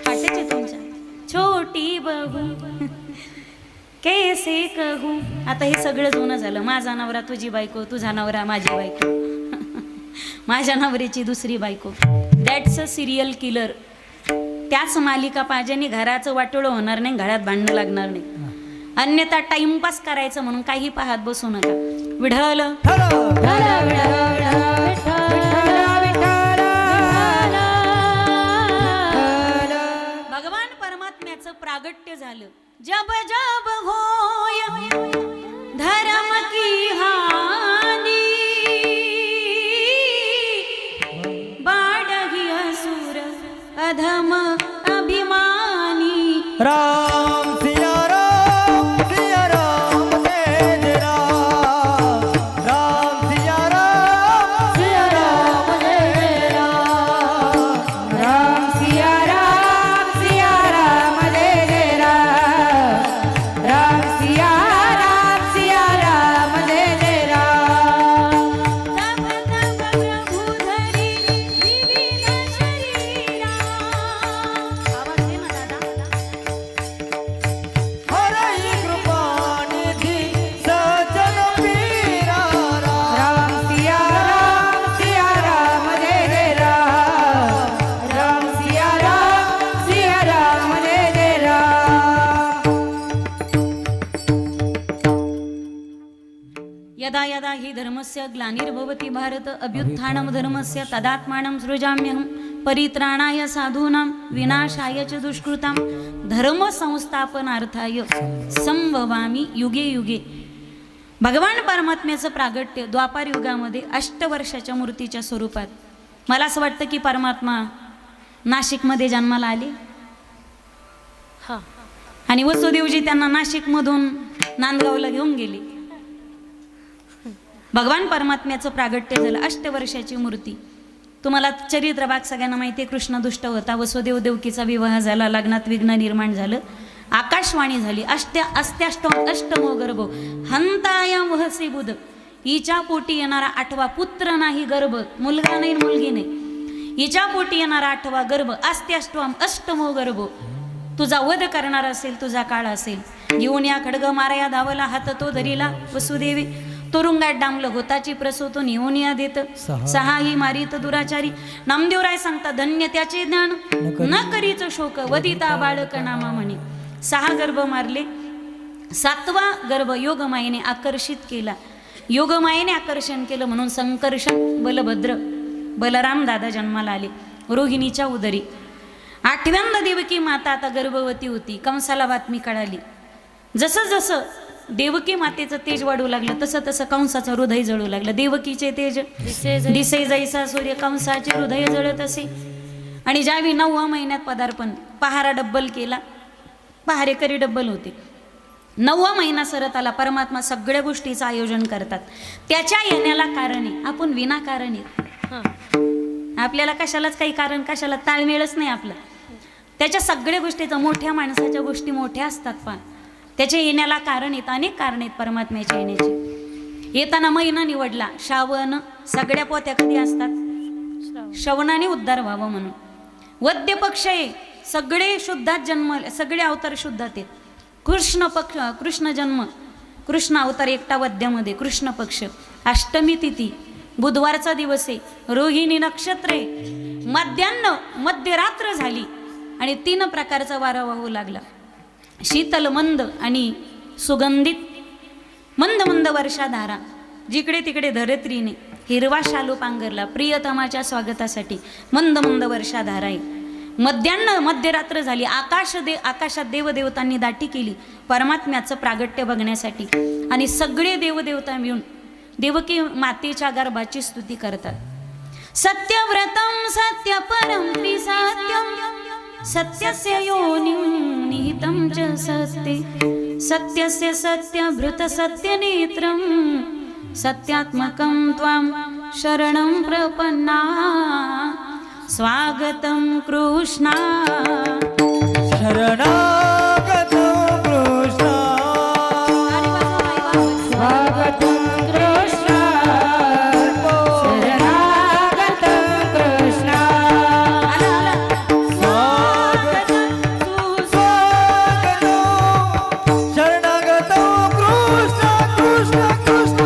पाठचे तुमच्या छोटी बहू कैसे कहू. आता हे सगळं जुनं झालं. माझा नवरा तुझी बायको, तुझा नवरा माझी बायको, माझ्या नवऱ्याची दुसरी बायको. That's a serial killer. त्याच मालिका पाहिजे, घराचं वाटोळं होणार नाही, घरात भांडणं लागणार नाही. अन्यथा टाइमपास करायचं म्हणून काही पाहत बसू नका. विढल भगवान परमात्म्याचं प्रागट्य झालं. जब जब होय धर्म की हानी, बाडही असुर अधम अभिमानी. राम सिया राम जय जय राम. राम सिया राम जय जय राम. राम सिया राम जय जय राम. राम सिया राम जय जय राम. तब तब प्रभु धरी विविध शरीरा. आवाज दे ना दादा. हरई कृपा निधी सजन पीरा. राम सिया राम जय जय राम. राम सिया राम जय जय राम. यदा यदा हि धर्मस्य ग्लानिर्भवति भारत अभ्युत्थानं धर्मस्य तदात्मानं सृजाम्यहं परित्राणाय साधूनां विनाशाय च दुष्कृतां धर्म संस्थापनार्थाय संभवामि युगे युगे. भगवान परमात्म्याचं प्रागट्य द्वापार युगामध्ये 8 वर्षाच्या मूर्तीच्या स्वरूपात. मला असं वाटतं की परमात्मा नाशिकमध्ये जन्माला आले आणि वसुदेवजी त्यांना नाशिकमधून नांदगावला घेऊन गेले. भगवान परमात्म्याचं प्रागट्य झालं. 8 वर्षाची मूर्ती. तुम्हाला चरित्र भाग सगळ्यांना माहिती आहे. कृष्ण दुष्ट होता, वसुदेव देवकीचा विवाह झाला, लग्नात विघ्न निर्माण झालं, आकाशवाणी झाली. अष्टमो गर्भ हंताया वहसी बुध. हिच्या पोटी येणारा 8वा पुत्र नाही गर्भ, मुलगा नाही मुलगी नाही, हिच्या पोटी येणारा 8वा गर्भ. अष्टमो गर्भ. तुझा वध करणार असेल, तुझा काळ असेल, घेऊन या खड्ग मारया धावला, हात तो धरीला वसुदेवी. तुरुंगात डांबलं होताची प्रसूतून येऊन या देत, 6 ही मारित दुराचारी. नामदेवराय सांगता धन्य त्याचे ज्ञान न करीच शोक, वदिता बाळक नामा म्हणे. 6 गर्भ मारले. 7वा गर्भ योगमायेने आकर्षित केला. योगमायेने आकर्षण केलं म्हणून संकर्षण बलभद्र बलराम दादा जन्माला आले रोहिणीच्या उदरी. 8व्यांदा देवकी माता आता गर्भवती होती. कंसाला बातमी कळाली. जसं जसं देवकी मातेचं तेज वाढू लागलं तसं तसं कंसाचं हृदय जळू लागलं. देवकीचे तेज दिसे जैसा सूर्य, कंसाचे हृदय जळत असे. आणि ज्यावेळी 9व्या महिन्यात पदार्पण, पहारा डब्बल केला, पहारेकरी डब्बल होते. 9वा महिना सरत आला. परमात्मा सगळ्या गोष्टीचं आयोजन करतात. त्याच्या येण्याला कारण आहे. आपण विनाकारण आहे. आपल्याला कशालाच काही कारण, कशाला ताळमेळच नाही आपला. त्याच्या सगळ्या गोष्टीचं, मोठ्या माणसाच्या गोष्टी मोठ्या असतात. पण त्याच्या येण्याला कारण आहेत, अनेक कारण आहेत परमात्म्याच्या येण्याची. येताना महिना निवडला श्रावण. सगळ्या पोत्या कधी असतात? श्रवणाने उद्धार व्हावं म्हणून. वद्य पक्ष आहे, सगळे शुद्धात जन्म, सगळे अवतार शुद्धात आहेत. कृष्ण पक्ष, कृष्ण जन्म, कृष्ण अवतार एकटा वद्यामध्ये कृष्ण पक्ष. अष्टमी तिथी बुधवारचा दिवस आहे. रोहिणी नक्षत्र आहे. मध्यान्ह मध्यरात्र झाली आणि 3 प्रकारचा वारा वाहू लागला. शीतल मंद आणि सुगंधित मंद मंद वर्षाधारा. जिकडे तिकडे धरित्रीने हिरवा शालू पांघरला प्रियतमाच्या स्वागतासाठी. मंद मंद वर्षाधारा आहे. मध्यान्ह मध्यरात्र झाली. आकाशात देवदेवतांनी दाटी केली परमात्म्याचं प्रागट्य बघण्यासाठी. आणि सगळे देवदेवता मिळून देवकी मातेच्या गर्भाची स्तुती करतात. सत्यव्रतम सत्यपरम त्रिसत्यम सत्यस्य योनिं निहितं च सत्ये सत्यस्य सत्यभृत सत्यनेत्रं सत्यात्मकं त्वां शरणं प्रपन्ना. स्वागतं कृष्णा शरणागतो कृष्ण स्वागतं कृष्ण शरणागतं कृष्ण स्वागतं स्वागतो शरणागतो कृष्ण कृष्ण कृष्ण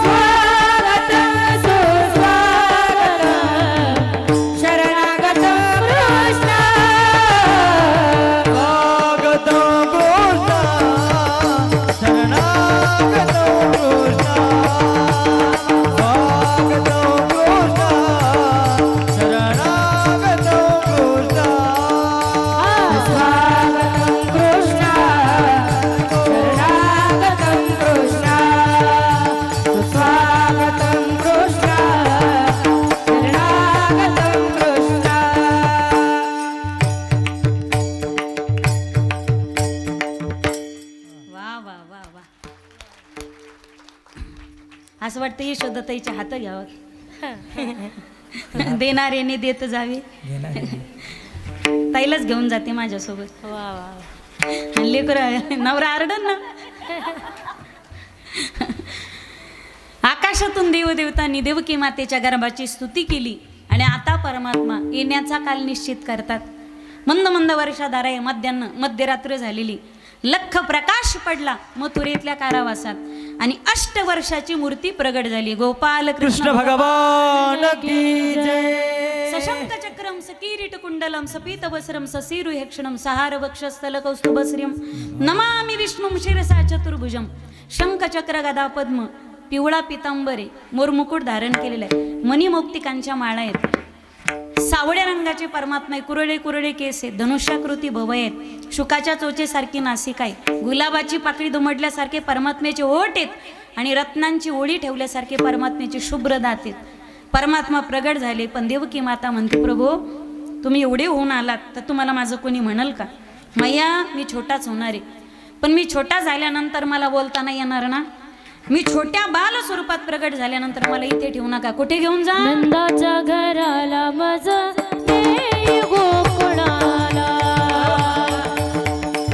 स्वागतं सुस्वागतं शरणागतं कृष्ण असं वाटतं यशोदाताईच्या हात घ्यावं. देणाऱ्याने देत जावे. ताईलाच घेऊन जाते माझ्यासोबत. वा वा लेकर नवरा आरडन ना. आकाशातून देवदेवतांनी देवकी मातेच्या गर्भाची स्तुती केली आणि आता परमात्मा येण्याचा काल निश्चित करतात. मंद मंद वर्षाधारा आहे. मध्यरात्र झालेली. लख प्रकाश पडला मथुरेतल्या कारावासात आणि 8 वर्षाची मूर्ती प्रगट झाली. गोपाल कृष्ण भगवान की जय. सशंक चक्रम सकीरीट कुंडलम सपीत वस्त्रम ससीरु हेक्षणम सहार वक्षस्थल कौस्तुभश्रियम नमामि विष्णुं शिरसा चतुर्भुजम. शंख चक्र गदा पद्म पिवळा पितांबरे मोरमुकुट धारण केलेला आहे. मणिमौक्तिकांच्या माळा आहेत. सावळ्या रंगाचे परमात्मा आहे. कुरळे कुरळे केस आहेत. धनुष्याकृती भव आहेत. शुकाच्या चोचेसारखी नासिका आहे. गुलाबाची पाकळी दुमडल्यासारखे परमात्म्याचे ओठ आहेत आणि रत्नांची ओळी ठेवल्यासारखे परमात्म्याचे शुभ्र दात आहेत. परमात्मा प्रगट झाले. पण देवकी माता म्हणते, प्रभू तुम्ही एवढे होऊन आलात तर तुम्हाला माझं कोणी म्हणाल का? मैया मी छोटाच होणार आहे. पण मी छोटा झाल्यानंतर मला बोलताना येणार ना. मी छोट्या बाल स्वरूपात प्रगट झाल्यानंतर मला इथे ठेवू नका. कुठे घेऊन जा? नंदाच्या घराला माझा नेई गोकुळाला.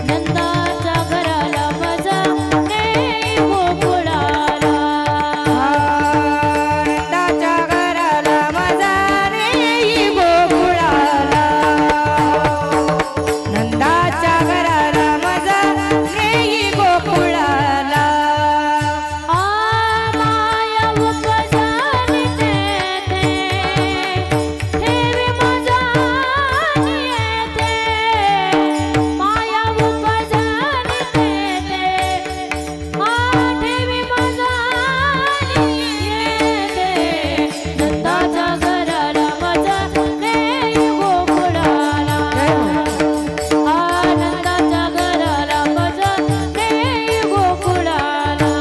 नंदाच्या घराला माझा नेई गोकुळाला. नंदाच्या घराला माझा नेई गोकुळाला. नंदाच्या घराला माझा नेई गोकुळाला. माया उपजानी तेथे ठेवी माझा येते. माया उपजानी तेथे ठेवी माझा येते. नंदाच्या घराला माझा नेई गोकुळाला. नंदाच्या घराला माझा नेई गोकुळाला.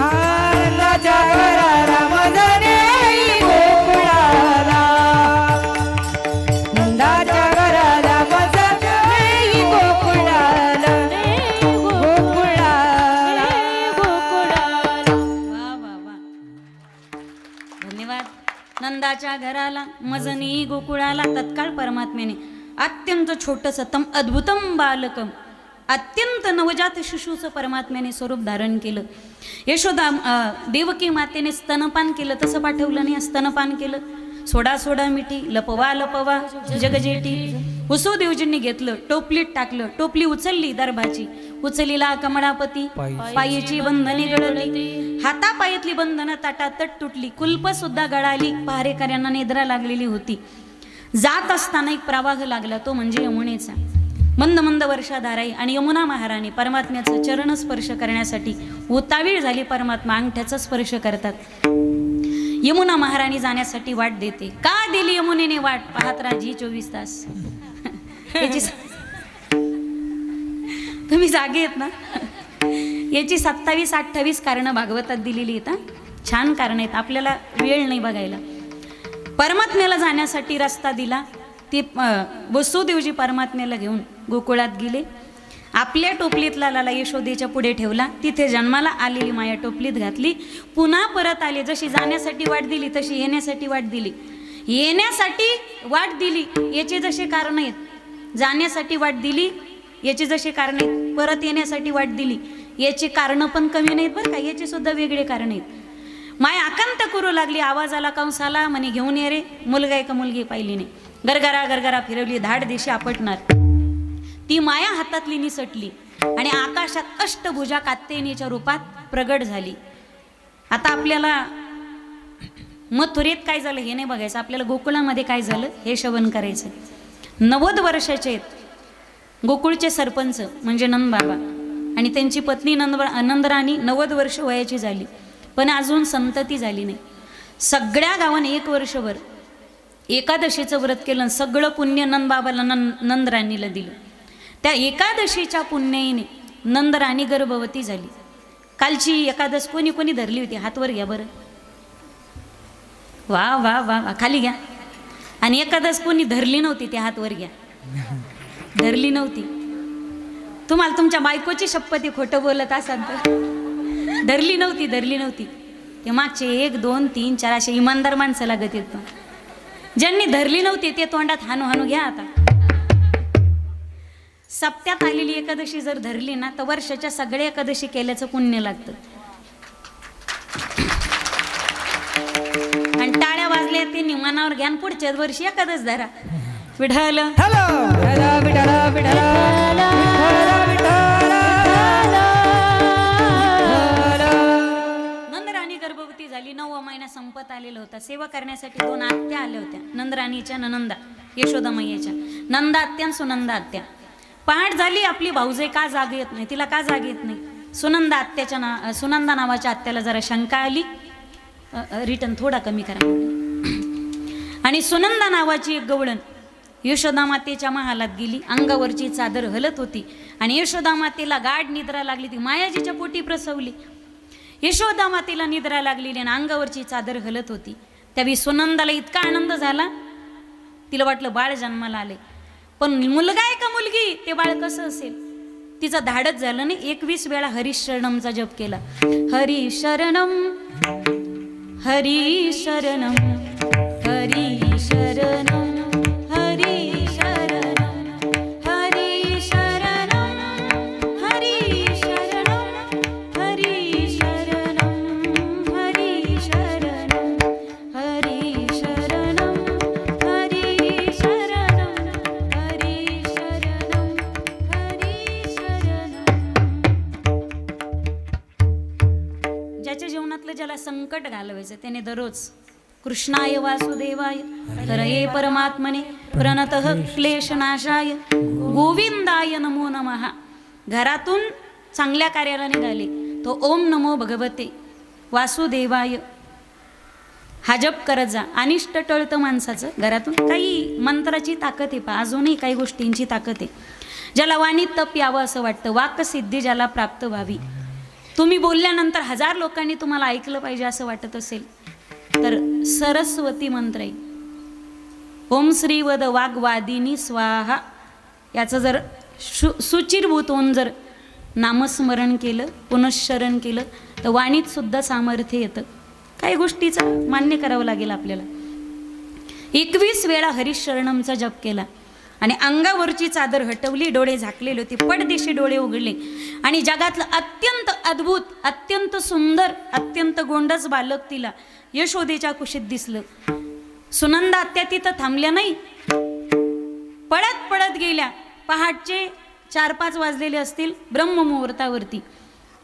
आनंदाच्या घराला माझा नेई गोकुळाला. नंदाच्या घराला माझा नेई गोकुळाला. गोकुळाला. वा वा वा, धन्यवाद. नंदाच्या घराला मजनी गोकुळाला. तत्काळ परमात्म्याने अत्यंत छोटस तम अद्भुतम बालकम अत्यंत नवजात शिशूचं परमात्म्याने स्वरूप धारण केलं. यशोदा देवकी मातेने स्तनपान केलं, तसं पाठवलं नाही, स्तनपान केलं. सोडा सोडा मिठी, लपवा लपवा जगजेटी. वसुदेवजींनी घेतलं, टोपलीत टाकलं, टोपली उचलली दर्भाची, उचलीला कमळापती, पायीची बंधने गळली, हातापायातली बंधनं ताटातट तुटली, कुल्प सुद्धा गळाली. पहारेकऱ्यांना निद्रा लागलेली होती. जात असताना एक प्रवाह लागला, तो म्हणजे यमुनेचा. मंद मंद वर्षाधाराई आणि यमुना महाराणी परमात्म्याचं चरण स्पर्श करण्यासाठी उतावीळ झाली. परमात्मा अंगठ्याचा स्पर्श करतात. यमुना महाराणी जाण्यासाठी वाट देते. का दिली यमुनेने वाट? पाहत राजी 24 तास. तुम्ही जागे आहेत ना? याची 27-28 कारणं भागवतात दिलेली आहेत. छान कारण आहेत, आपल्याला वेळ नाही बघायला. परमात्म्याला जाण्यासाठी रस्ता दिला. ते वसुदेवजी परमात्म्याला घेऊन गोकुळात गेले. आपल्या टोपलीतला लाला यशोदेच्या पुढे ठेवला. तिथे जन्माला आलेली माया टोपलीत घातली. पुन्हा परत आले. जशी जाण्यासाठी वाट दिली तशी येण्यासाठी वाट दिली. येण्यासाठी वाट दिली याचे जसे कारण आहेत, जाण्यासाठी वाट दिली याचे जसे कारण आहेत, परत येण्यासाठी वाट दिली याचे कारण पण कमी नाहीत बरं का. याचे सुद्धा वेगळे कारण आहेत. माया आकांत करू लागली. आवाज आला कंसाला, म्हणे घेऊन ये रे. मुलगा आहे का मुलगी पाहिली नाही. गरगरा गरगरा फिरवली, धाड दिशा आपटणार. ती माया हातातली निसटली आणि आकाशात अष्टभुजा कात्यायनीच्या रूपात प्रगट झाली. आता आपल्याला मथुरेत काय झालं हे नाही बघायचं, आपल्याला गोकुळामध्ये काय झालं हे श्रवण करायचं. 90 वर्षाचे आहेत गोकुळचे सरपंच म्हणजे नंदबाबा आणि त्यांची पत्नी नंदराणी 90 वर्ष वयाची झाली, पण अजून संतती झाली नाही. सगळ्या गावाने 1 वर्षभर एकादशीचं व्रत केलं. सगळं पुण्य नंदबाबाला नंदराणीला दिलं. त्या एकादशीच्या पुण्याईने नंदराणी गर्भवती झाली. कालची एकादश कोणी कोणी धरली होती? हातवर घ्या बरं. वा वा वा वा, खाली घ्या. आणि एकादश कोणी धरली नव्हती ते हातवर घ्या. धरली नव्हती. तुम्हाला तुमच्या बायकोची शपथ खोटं बोलत असाल तर धरली नव्हती, धरली नव्हती. ते मागचे 1, 2, 3, 4 असे इमानदार माणसं लागत येत. ज्यांनी धरली नव्हती ते तोंडात हानू हानू घ्या. आता सप्त्यात आलेली एकादशी जर धरली ना तर वर्षाच्या सगळ्या एकादशी केल्याचं पुण्य लागतं. आणि टाळ्या वाजल्या ते निमानावर घ्या. पुढच्याच वर्षी एकादश धरा. विढाल नंदराणी गर्भवती झाली. 9वा महिना संपत आलेला होता. सेवा करण्यासाठी 2 आत्या आल्या होत्या, नंदराणीच्या नंदा यशोदा मैयाच्या. नंदा आत्या आणि सुनंदा आत्या. पहाट झाली. आपली भाऊजे का जाग येत नाही, तिला का जाग येत नाही? सुनंदा नावाच्या आत्याला जरा शंका आली. रिटर्न थोडा कमी करा. आणि सुनंदा नावाची एक गवळण यशोदा मातेच्या महालात गेली. अंगावरची चादर हलत होती आणि यशोदा मातेला गाढ निद्रा लागली. ती मायाजीच्या पोटी प्रसवली. यशोदा मातेला निद्रा लागलेली आणि अंगावरची चादर हलत होती. त्यावेळी सुनंदाला इतका आनंद झाला, तिला वाटलं बाळ जन्माला आले. पण मुलगा आहे का मुलगी ते बाळ कसं असेल? तिचं धाडच झालं नाही. 21 वेळा हरिशरणमचा जप केला. हरी शरणम हरी शरणम हरी शरणम हरी शरणम हरी शरणम हरी शरणम हरी शरणम हरी शरणम हरी शरणम हरी शरणम हरी शरणम हरी शरणम. ज्याच्या जीवनातलं ज्याला संकट घालवायचं त्याने दररोज कृष्णाय वासुदेवाय हरये परमात्मने प्रणतः क्लेशनाशाय गोविंदाय नमो नमः. घरातून चांगल्या कार्याला निघाले तो ओम नमो भगवते वासुदेवाय हा जप करत जा. अनिष्ट टळतं माणसाचं. घरातून काही मंत्राची ताकद आहे पहा, अजूनही काही गोष्टींची ताकद आहे. ज्याला वाणीत तप यावं असं वाटतं, वाक्सिद्धी ज्याला प्राप्त व्हावी, तुम्ही बोलल्यानंतर 1000 लोकांनी तुम्हाला ऐकलं पाहिजे असं वाटत असेल तर सरस्वती मंत्र आहे. ओम श्रीवद वाग्वादिनी स्वाहा याचं जर सुचिरभूत होऊन जर नामस्मरण केलं, पुनश्चरण केलं तर वाणीत सुद्धा सामर्थ्य येतं. काही गोष्टीचं मान्य करावं लागेल आपल्याला. 21 वेळा हरिशरणमचा जप केला आणि अंगावरची चादर हटवली, डोळे झाकलेले होते, पडदेशी डोळे उघडले आणि जगातलं अत्यंत अद्भुत, अत्यंत सुंदर, अत्यंत गोंडस बालक तिला यशोदेच्या कुशीत दिसलं. सुनंदा आत्या तिथं थांबल्या नाही, पळत पळत गेल्या. पहाटचे 4-5 वाजलेले असतील, ब्रह्ममुहूर्तावरती.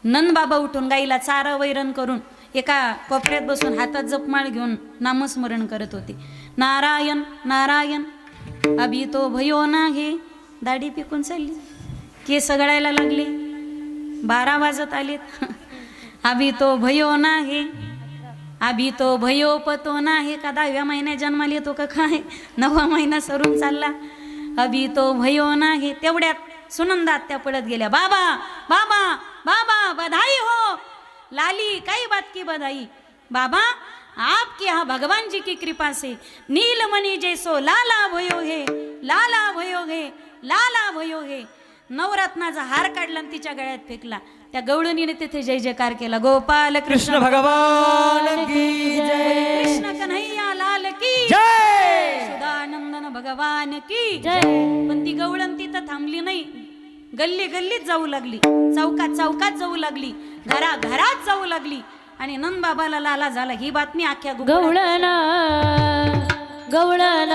नंदबाबा उठून गाईला चारा वैरण करून एका कोपऱ्यात बसून हातात जपमाळ घेऊन नामस्मरण करत होते. नारायण नारायण अभि तो भयो नाहे. दाढी पिकून चालली, केस गळायला लागले, 12 वाजत आलेत. अभि तो भयो नाहे, अभि तो भयो पतो नाहे. का 10व्या महिन्यात जन्माला येतो का काय? 9वा महिना सरून चालला. अभि तो भयो नाहे. तेवढ्यात सुनंदा आत्या पळत गेल्या. बाबा बाबा बाबा बधाई हो. लाली काही बात की बधाई. बाबा आपके यहाँ भगवान जी की कृपा से नीलमणि जैसो लाला भयो है, लाला भयो है, लाला भयो है. नवरत्नाचा हार काढला आणि तिच्या गळ्यात फेकला. त्या गवळणीने तिथे जय जयकार केला. गोपाल कृष्ण भगवान की जय. कृष्ण कन्हैया लाल की जय. सुधानंदन भगवान की जय. पण ती गवळण तिथं थांबली नाही, गल्ली गल्लीत जाऊ लागली, चौकात चौकात जाऊ लागली, घरात जाऊ लागली. आणि नंदबाबाला लाला झाला. ही बातमी अख्ख्या गवळण गवळण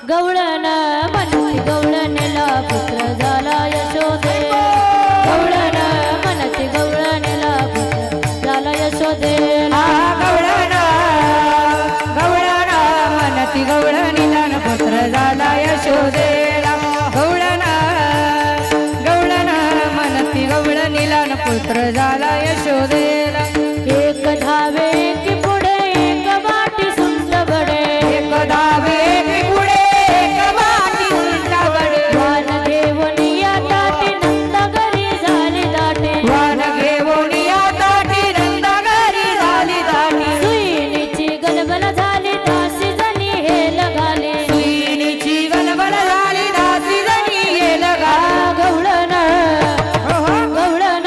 गवळण मनती गवळणीला पुत्र झाला यशोदे. गवळण मनती गवळणीला पुत्र झाला यशोदेला. गवळण गवळण मनती गवळणीला पुत्र झाला यशोदेला. गवळण गवळण मनती गवळणीला पुत्र झाला यशोदेला. एक धावे की पुढे एक वाटी सुंद बडे. एक धावे की पुढे एक वाटी उंच बडे. वान घेऊन या ताटी नंद घरी झाली दाटे. वान घेऊन या ताटी नंद घरी झाली दाटी. सुईणीची गलबल झाली दासी जणी हेल घाले. सुईणीची गलबल झाली दासी जणी हेल घाले. गवळण गवळण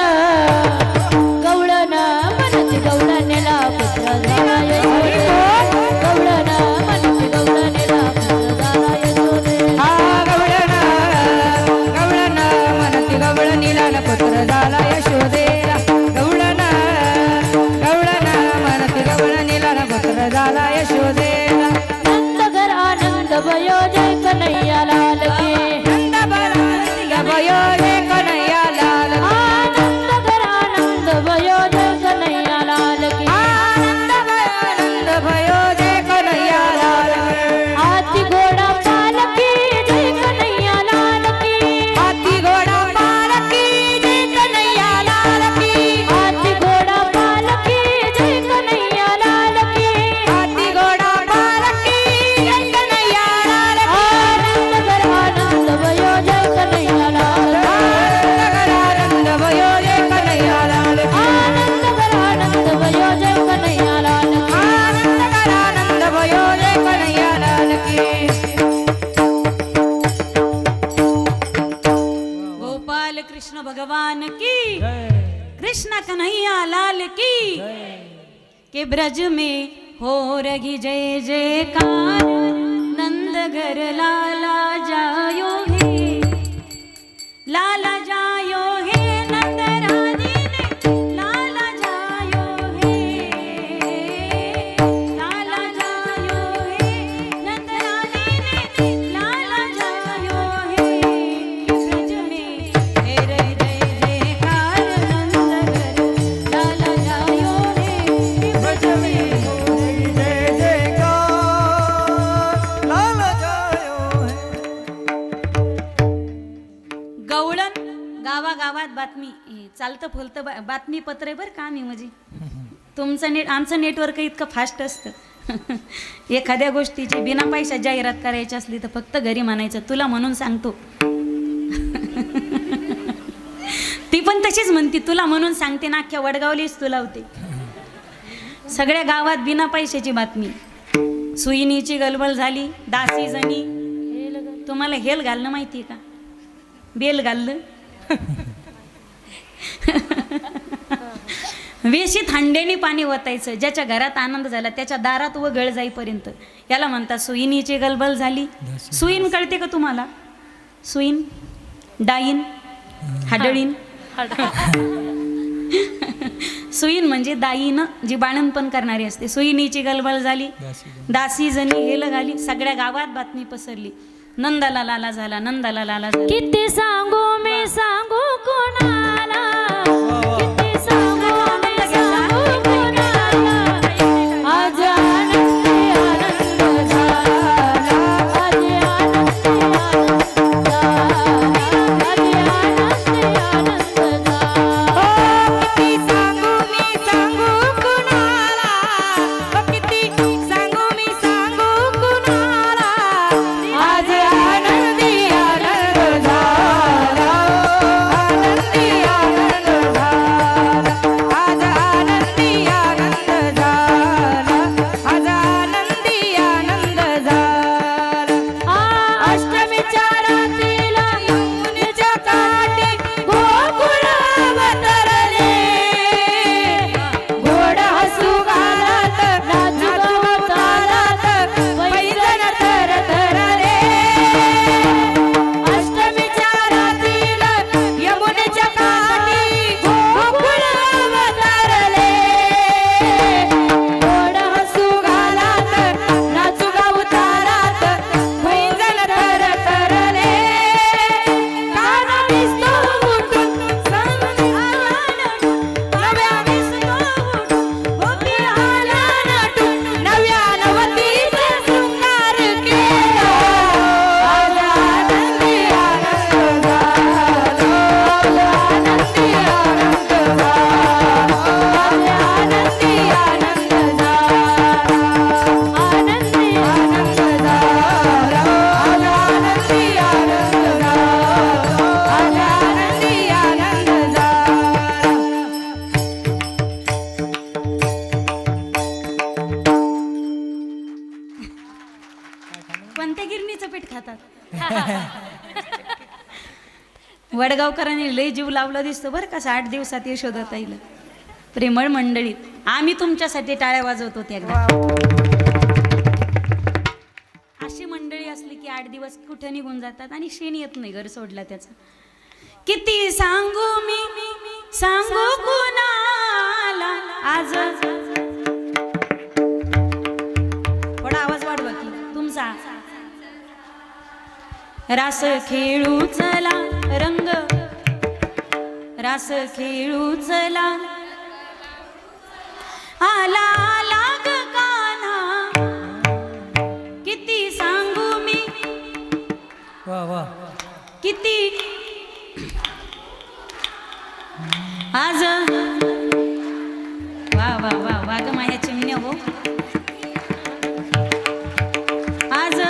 गवळण मनती गवळणीला पुत्र झाला यशोदे. गवळण मनती गवळणीला पुत्र झाला यशोदे. गवळण गवळण मनती गवळणीला पुत्र झाला यशोदेला. गवळण गवळण मनती गवळणीला पुत्र झाला यशोदेला. नंद घर आनंद भयो जय कन्हैया लाल की. नंद बरानंद भयो जय कन्हैया लाल की. आनंद घर आनंद भयो जय कन्हैया लाल की. आनंद भयो जय कन्हैया लाल की. हाथी घोडा पालकी जय कन्हैया लाल की. हाथी घोडा पालकी जय कन्हैया लाल की. हाथी घोडा पालकी जय कन्हैया लाल की. हाथी घोडा पालकी जय कन्हैया लाल की. आनंद घर आनंद भयो जय कन्हैया लाल की. आनंद भयो जय कन्हैया लाल की. आनंद घर आनंद भयो जय कन्हैया लाल की. आनंद भयो जय कन्हैया लाल की. गोपाल कृष्ण भगवान की, कृष्ण कन्हैया लाल की. के ब्रज में हो रही जय जयकार. नंद घर लाला जायो हे, लाला जायो हे. नंद रानी ने लाला जायो हे, लाला जायो हे. नंद रानी ने लाला जायो हे. के ब्रज में हे रे जय जयकार. नंद घर लाला जायो हे. के ब्रज में जय जयकार लाल जायो है. गवळण गावागावात बातमी चालतं फुलतं बातमी पत्र आहे बरं का. आम्ही म्हणजे तुमचं आमचं नेटवर्क इतकं फास्ट असतं. एखाद्या गोष्टीची बिना पैशात जाहिरात करायची असली तर फक्त घरी म्हणायचं तुला म्हणून सांगतो. ती पण तशीच म्हणती तुला म्हणून सांगते ना. अख्ख्या वडगावलीच तुला होते. सगळ्या गावात बिना पैशाची बातमी. सुईणीची गलबल झाली, दासी जणी. तुम्हाला हेल घालणं माहिती आहे का? बेल घाललं. वेशीत हांड्याने पाणी ओतायचं. ज्याच्या घरात आनंद झाला त्याच्या दारात व गळ जाईपर्यंत. याला म्हणतात सुईनीची गलबल झाली. सुईन कळते का तुम्हाला? सुईन, डाईन, हाडळीन. सुईन म्हणजे दाईनं जी बाळणपण करणारी असते. सुईनीची गलबल झाली, दासी जणी हेल घाली. सगळ्या गावात बातमी पसरली. नंदाला लाला झाला, नंदाला लाला झाला. किती सांगू मी सांगू कोणाला, किती सांगू मी सांगू कोणाला, आज आनंदी आनंद झाला, आज आनंदी आनंद झाला, आज आनंदी आनंद झाला. किती सांगू मी सांगू कुणाला, किती सांगू मी सांगू कुणाला, आज आनंदी आनंद झाला, आनंदी आनंद झाला, आज आनंदी आनंद झाला, आज आनंदी आनंद झाला. अष्टमीच्या रात्रीला यमुनेच्या काठी गोकुळ अवतरले, गोड हसू घालत नाचू चालत पैजण थरथरले. अष्टमीच्या रात्रीला यमुनेच्या काठी गोकुळ अवतरले, गोड हसू घालत नाचू तारात पैजण थरथरले. कान दिसतो उठून संधी आला नटून, नव्या दिसतो उठून गोपी आला नटून, नव्या नवतीचा शृंगार केला, आज आनंदी आनंद झाला, आज आनंदी आनंद झाला, आज आनंदी आनंद झाला, आनंदी आनंद झाला, आज आनंदी आनंद झाला, आज आनंदी आनंद झाला. कोणत्या गिरणीचं पीठ खातात? वडगावकरांनी लय जीव लावला दिसतो बरं का 60 दिवसात यशोदाताईला. प्रेमळ मंडळी, आम्ही तुमच्यासाठी टाळ्या वाजवतो ते एकदा. अशी मंडळी असली की 8 दिवस कुठं निघून जातात आणि शेण येत नाही घर सोडला त्याचा. किती सांगू मी सांगू कुणाला, आज थोडा आवाज वाढवा की तुमचा. रास खेळू चला रंग, रास खेळू चला, आला आला ग कान्हा. किती सांगू मी वा वा. किती आज वा वा वा वा ग माझ्या चिमण्या हो. आज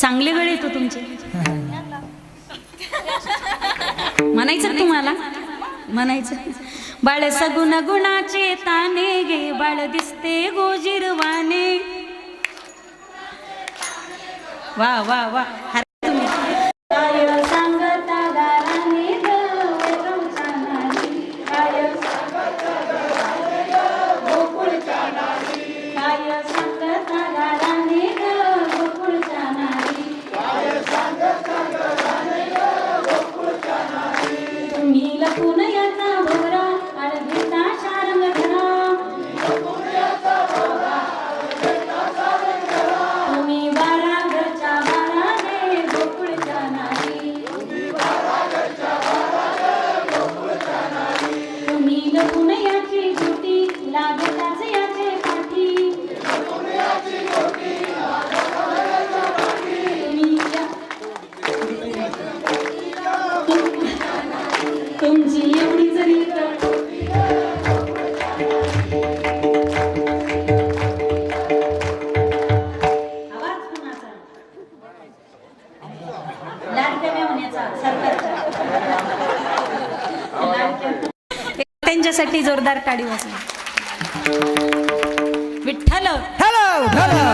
चांगले वेळ येतो तुमचे. म्हणायचं तुम्हाला, म्हणायचं. बाळ सगुण गुणाचे ताने गे, बाळ दिसते गोजिरवाने. वा वा वा. काय सांगता गाराने ग वेरूळच्या नारी, काय सांगता गोकुळच्या नारी, काय सांगता गाराने ग गोकुळच्या नारी, तुम्ही लपून याचा भोवरा अडगीचा शारंग धरा, तुम्ही बारा घरच्या बाराने गोकुळच्या नारी, तुम्ही लपून याची जुटी लागताच याचे पाठी, तुमची एवढी जरी आवाज कुणाचा? लाडक्या मेहुण्याचा, सरकारचा. त्यांच्यासाठी जोरदार टाळी वाजवा. Vitthal hello hello.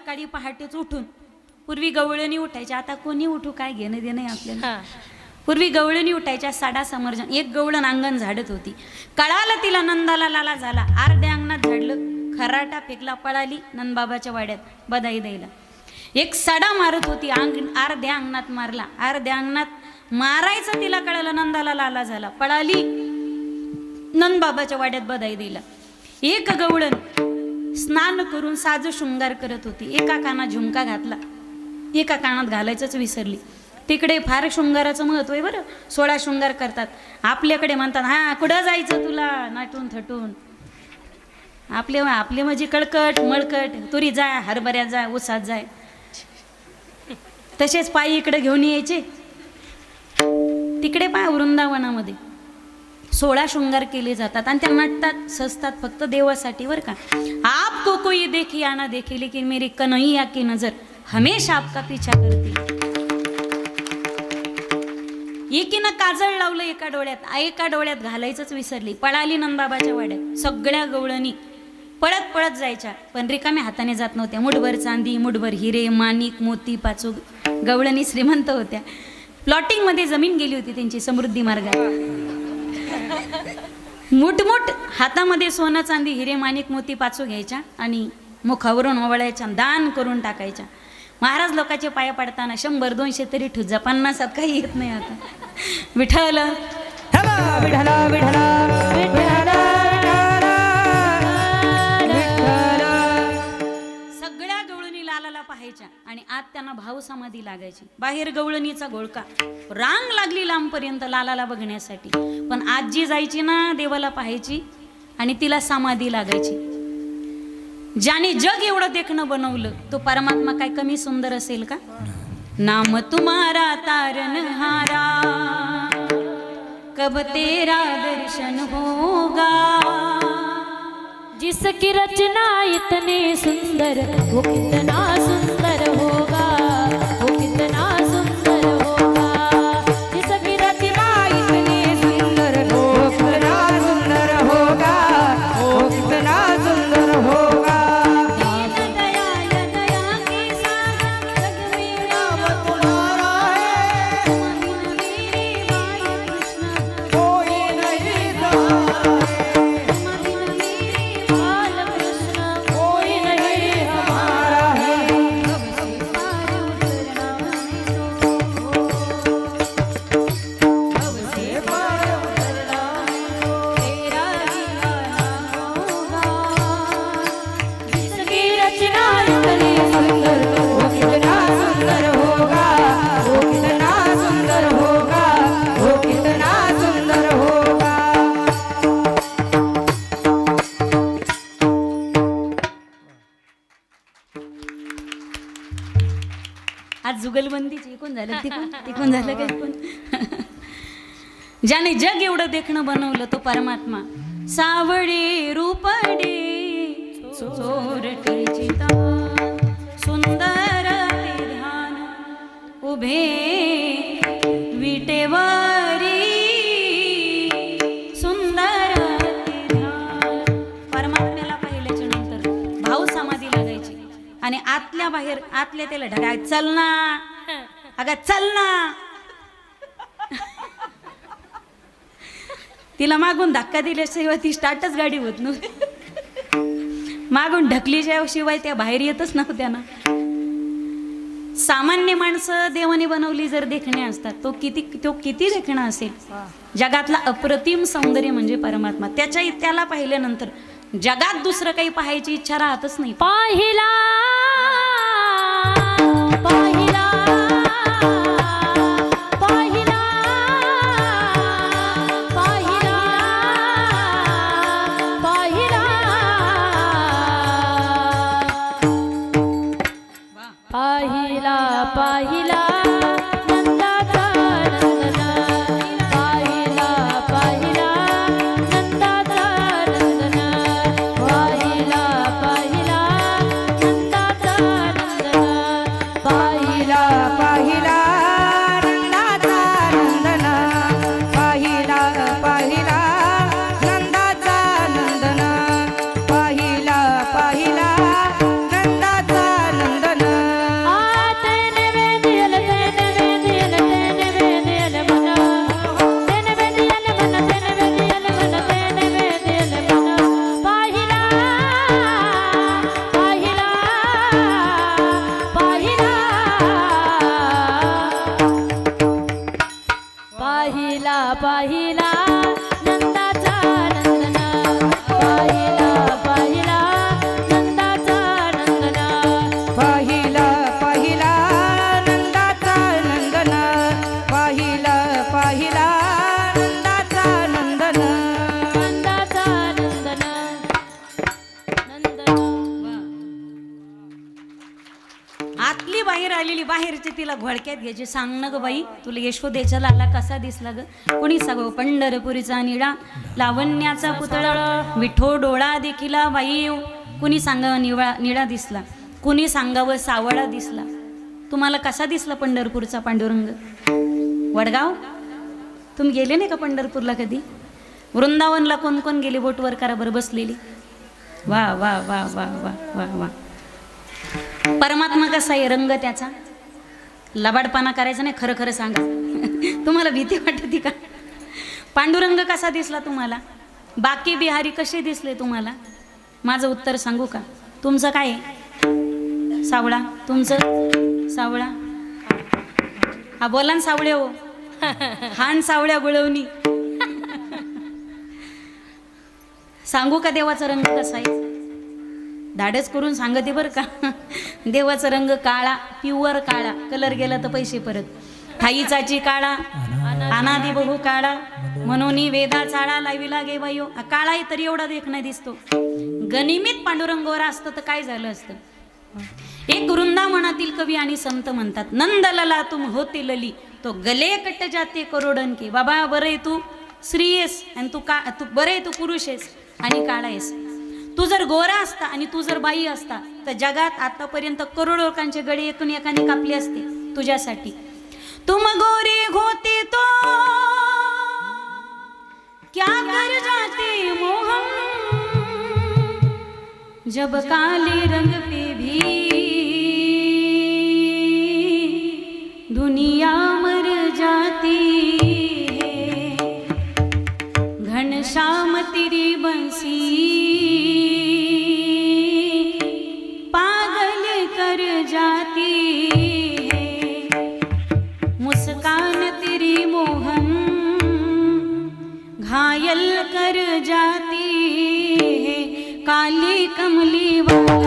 सकाळी पहाटेच उठून, पूर्वी गवळणी उठायची, आता कोणी उठू काय घेणं देणं आहे आपल्याला. पूर्वी गवळणी उठायच्या, साडा समर्जन, एक गवळण अंगण झाडत होती. कळालं तिला नंदाला लाला झाला, अर्ध्या अंगणात झाडलं, खराटा फेकला, पळाली नंदबाबाच्या वाड्यात बधाई द्यायला. एक सडा मारत होती, अर्ध्या अंगणात मारला, अर्ध्या अंगणात मारायचं तिला कळालं, नंदाला लाला झाला, पळाली नंदबाबाच्या वाड्यात बधाई द्यायला. एक गवळण स्नान करून साज शृंगार करत होती, एका कानात झुमका घातला, एका कानात घालायचंच विसरली. तिकडे फार शृंगाराचं महत्व आहे बरं, 16 शृंगार करतात. आपल्याकडे म्हणतात हा कुठं जायचं तुला नाटून थटून, आपले म्हणजे कळकट मळकट, तुरी जाय, हरभऱ्यात जाय, उसात जाय, तसेच पायी इकडे घेऊन यायचे. तिकडे पाय वृंदावनामध्ये 16 शृंगार केले जातात आणि त्या नटतात सजतात फक्त देवासाठी बरं का. आप को कोई देखे या ना देखे लेकिन मेरी कन्हैया की नजर हमेशा आपका पीछा करती. एकीनं काजळ लावलं एका डोळ्यात घालायचंच विसरली, पळाली नंदबाबाच्या वाड्यात. सगळ्या गवळणी पळत पळत जायच्या, पण रिकाम्या हाताने जात नव्हत्या. मुठभर चांदी, मुठभर हिरे, माणिक, मोती, पाचू. गवळणी श्रीमंत होत्या, प्लॉटिंगमध्ये जमीन गेली होती त्यांची समृद्धी मार्गात. मुठमुठ हातामध्ये सोनं चांदी हिरे माणिक मोती पाचू घ्यायच्या आणि मुखावरून ओवळायच्या, दान करून टाकायच्या. महाराज लोकांचे पाया पडताना 100-200 तरी ठुजा, 50 काही येत नाही आता. विठ्ठल विठ्ठला विठ्ठला विठ्ठला सगळ्या गवळणी लालाला पाहायच्या आणि आत त्यांना भाव समाधी लागायची. बाहेर गवळणीचा घोळका, रांग लागली लांबपर्यंत लालाला बघण्यासाठी. पण आज जी जायची ना देवाला पाहायची आणि तिला समाधी लागायची. ज्याने जग एवढं देखणं बनवलं तो परमात्मा काय कमी सुंदर असेल का. नाम तुम्हारा तारनहारा कब तेरा दर्शन होगा. जिसकी रचना इतने सुंदर वो कितना सुंदर होगा, वो कितना सुंदर होगा. जिसकी रचना इतने सुंदर वो कितना सुंदर होगा, वो कितना सुंदर होगा. दीन दयाल दया के सागर जग में राम तुम्हारा है मेरे माय कृष्ण कोई नहीं सहारा है, मदिन मेरे बाल कृष्ण कोई नहीं हमारा है. भव से पार उतरना तेरा दीवाना होगा. जिसकी रचना इतनी सुंदर वो कितना सुंदर होगा, वो कितना सुंदर होगा, वो कितना सुंदर होगा. आज जुगलबंदीची कोण झालं, तिकून झालं काय कोण. ज्याने जग एवढं देखणं बनवलं तो परमात्मा. सावळे रूपडे चोरटेची तान, सुंदर ते ध्यान उभे विटेवरी. सुंदर ते ध्यान. परमात्म्याला पाहिल्याच्या नंतर भाव समाधी लागायची आणि आतल्या त्याला ढगा, चल ना अगं चल ना. तिला मागून धक्का दिल्याशिवाय ती स्टार्टच गाडी होत नव्हती. मागून ढकलीशिवाय त्या बाहेर येतच नव्हत्या ना. सामान्य माणसं देवाने बनवली जर देखणे असतात, तो किती देखणा असेल. जगातला अप्रतिम सौंदर्य म्हणजे परमात्मा. त्याला पाहिल्यानंतर जगात दुसरं काही पाहायची इच्छा राहतच नाही. पाहिला पाहिला पाहिला पाहिला पाहिला पाहिला पाहिला नंदाचा नंदन. पाहिला पाहिला नंदाचा नंदन. पाहिला पाहिला नंदाचा नंदन. पाहिला पाहिला नंदाचा नंदन. पाहिला पाहिला नंदाचा नंदन. पाहिला पाहिला नंदाचा नंदन. तिला घोळक्यात घ्यायची. सांग ना ग बाई, तुला यशोदेचा लाला कसा दिसला ग? कुणी सांगो पंढरपुरीचा निळा लावण्याचा पुतळा विठो डोळा देखिला बाई. कुणी सांगावं निळा दिसला, कुणी सांगावं सावळा दिसला. तुम्हाला कसा दिसला पंढरपूरचा पांडुरंग? वडगाव तुम्ही गेले नाही का पंढरपूरला कधी? वृंदावनला कोण कोण गेले? बोटवर करा बरं बसलेली. वा वा वा वा वा वा वा. परमात्मा कसा आहे? रंग त्याचा लबाडपणा करायचा नाही, खरं खरं सांगा. तुम्हाला भीती वाटते का? पांडुरंग कसा दिसला तुम्हाला? बाकी बिहारी कसे दिसले तुम्हाला? माझं उत्तर सांगू का? तुमचं काय आहे? सावळा. तुमचं सावळा. हा बोला ना सावळे हो. हान सावळ्या गुळवणी. सांगू का देवाचा रंग कसा आहे? धाडस करून सांगते बरं का. देवाचा रंग काळा, प्युअर काळा. कलर गेला तर पैसे परत. ठाईचाची काळा, अनादी बहु काळा, म्हणून वेदा चाळा लाविला गे बायो. काळा आहे तरी एवढा देखणा दिसतो. गनिमित पांडुरंगावर असतं तर काय झालं असतं? एक वृंदावनातील कवी आणि संत म्हणतात, नंदलला तुम होते लली तो गले कट जाते करोडन के. बाबा बरे तू स्त्री आहेस आणि तू बरे तू पुरुष आहेस आणि काळा आहेस. तू जर गोरा असता आणि तू जर बाई असता तर जगात आतापर्यंत करोडो लोकांचे गळे एकूण एकाने कापले असते तुझ्यासाठी. तुम गोरे होते तो क्या कर जाते मोहम, जब काले रंग पे भी दुनिया मर जाती है. घनश्याम तेरी बंसी पागल कर जाती है. मुस्कान तेरी मोहन घायल कर जाती है. काली कमली वाला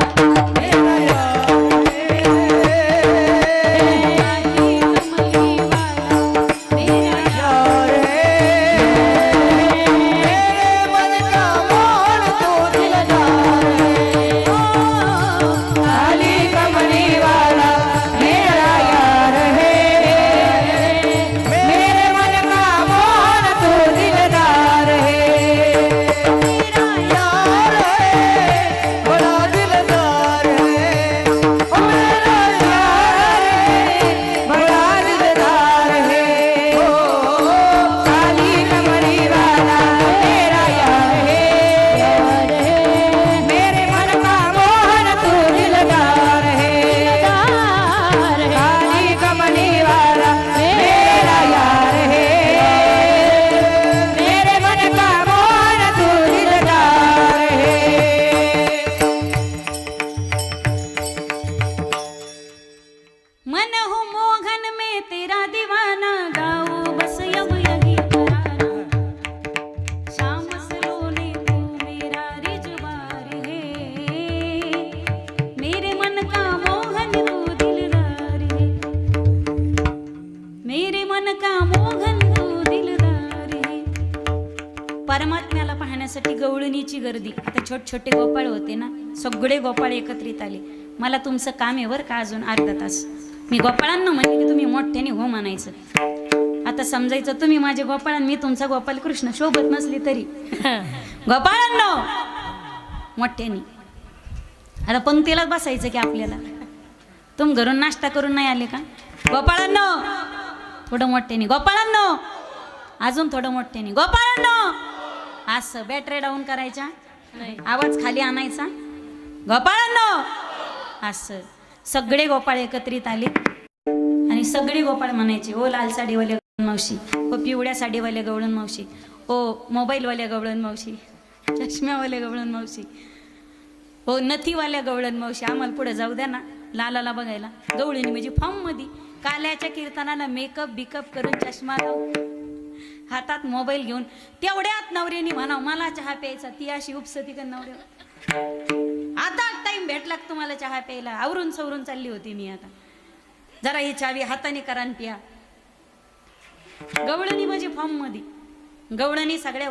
परमात्म्याला पाहण्यासाठी गवळणीची गर्दी. आता छोटे गोपाळ होते ना, सगळे गोपाळ एकत्रित आले. मला तुमचं काम आहे बरं का अजून अर्धा तास. मी गोपाळांना म्हणले की तुम्ही मोठ्याने हो म्हणायचं. आता समजायचं तुम्ही माझे गोपाळ आणि मी तुमचा गोपाल कृष्ण. शोभत नसली तरी गोपाळांनो मोठ्याने. आता पंक्तीलाच बसायचं की आपल्याला. तुम घरून नाश्ता करून नाही आले का? गोपाळांनो थोडं मोठ्याने. गोपाळांनो अजून थोडं मोठ्याने. गोपाळांनो असं बॅटरी डाऊन करायच्या, आवाज खाली आणायचा. गोपाळांनो असं. सगळे गोपाळ एकत्रित आले आणि सगळे गोपाळ म्हणायचे, ओ लाल साडीवाल्या गवळण मावशी, ओ पिवळ्या साडीवाल्या गवळण मावशी, ओ मोबाईलवाल्या गवळण मावशी, चष्म्यावाल्या गवळण मावशी, हो नथीवाल्या गवळण मावशी, आम्हाला पुढे जाऊ द्या ना लालाला बघायला. गवळणी म्हणजे फॉर्म मध्ये काल्याच्या कीर्तनाला मेकअप बिकअप करून चष्मा लावून हातात मोबाईल घेऊन तेवढ्यात नवऱ्यानी म्हणाव मला चहा प्यायचा. ती अशी उपसती का नवऱ्या, आता टाइम भेटला तुम्हाला चहा प्यायला. आवरून सवरून चालली होती मी. आता जरा ही चावी हाताने करा आणि प्या. गवळणी म्हणजे फॉर्म मध्ये. गवळणी सगळ्या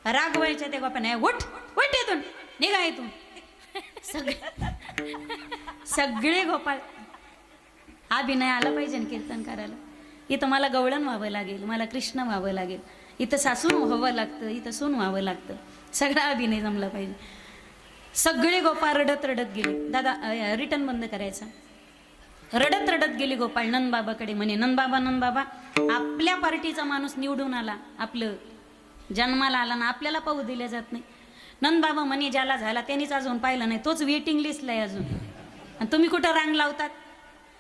रागवायच्या त्या गोपाने, उठ उठ येतून, निघा येतून. सगळे गोपाळ अभिनय आला पाहिजे ना कीर्तन करायला. इथं मला गवळण व्हावं लागेल, मला कृष्ण व्हावं लागेल, इथं सासून व्हावं लागतं, इथं सून व्हावं लागतं. सगळा अभिनय जमला पाहिजे. सगळे गोपाळ रडत रडत गेले. दादा रिटर्न बंद करायचा. रडत रडत गेली गोपाळ नंदबाबाकडे. म्हणे नंदबाबा नंदबाबा, आपल्या पार्टीचा माणूस निवडून आला, आपलं जन्माला आला ना, आपल्याला पाहू दिल्या जात नाही. नंदबाबा म्हणे ज्याला झाला त्यांनीच अजून पाहिलं नाही, तोच वेटिंग लिस्टला आहे अजून, आणि तुम्ही कुठं रांग लावतात.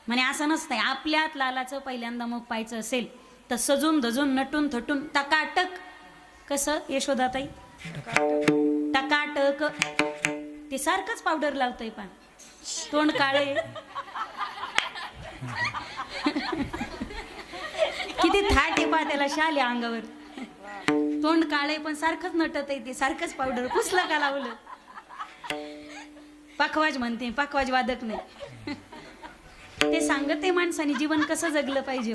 म्हणे असं नसतंय, आपल्यात लालाचं पहिल्यांदा मग पाहायचं असेल तर सजून धजून नटून थटून टकाटक. कसं यशोदाताई? टकाटक. ते सारखंच पावडर लावतंय पा, तोंड काळे, किती थाट आहे पा त्याला, शाल आहे अंगावर, तोंड काळे पण सारखंच नटत आहे ते, सारखंच पावडर पुसलं का लावलं. पाखवाज म्हणते, पाखवाज वादक नाही. ते सांगते माणसाने जीवन कसं जगलं पाहिजे.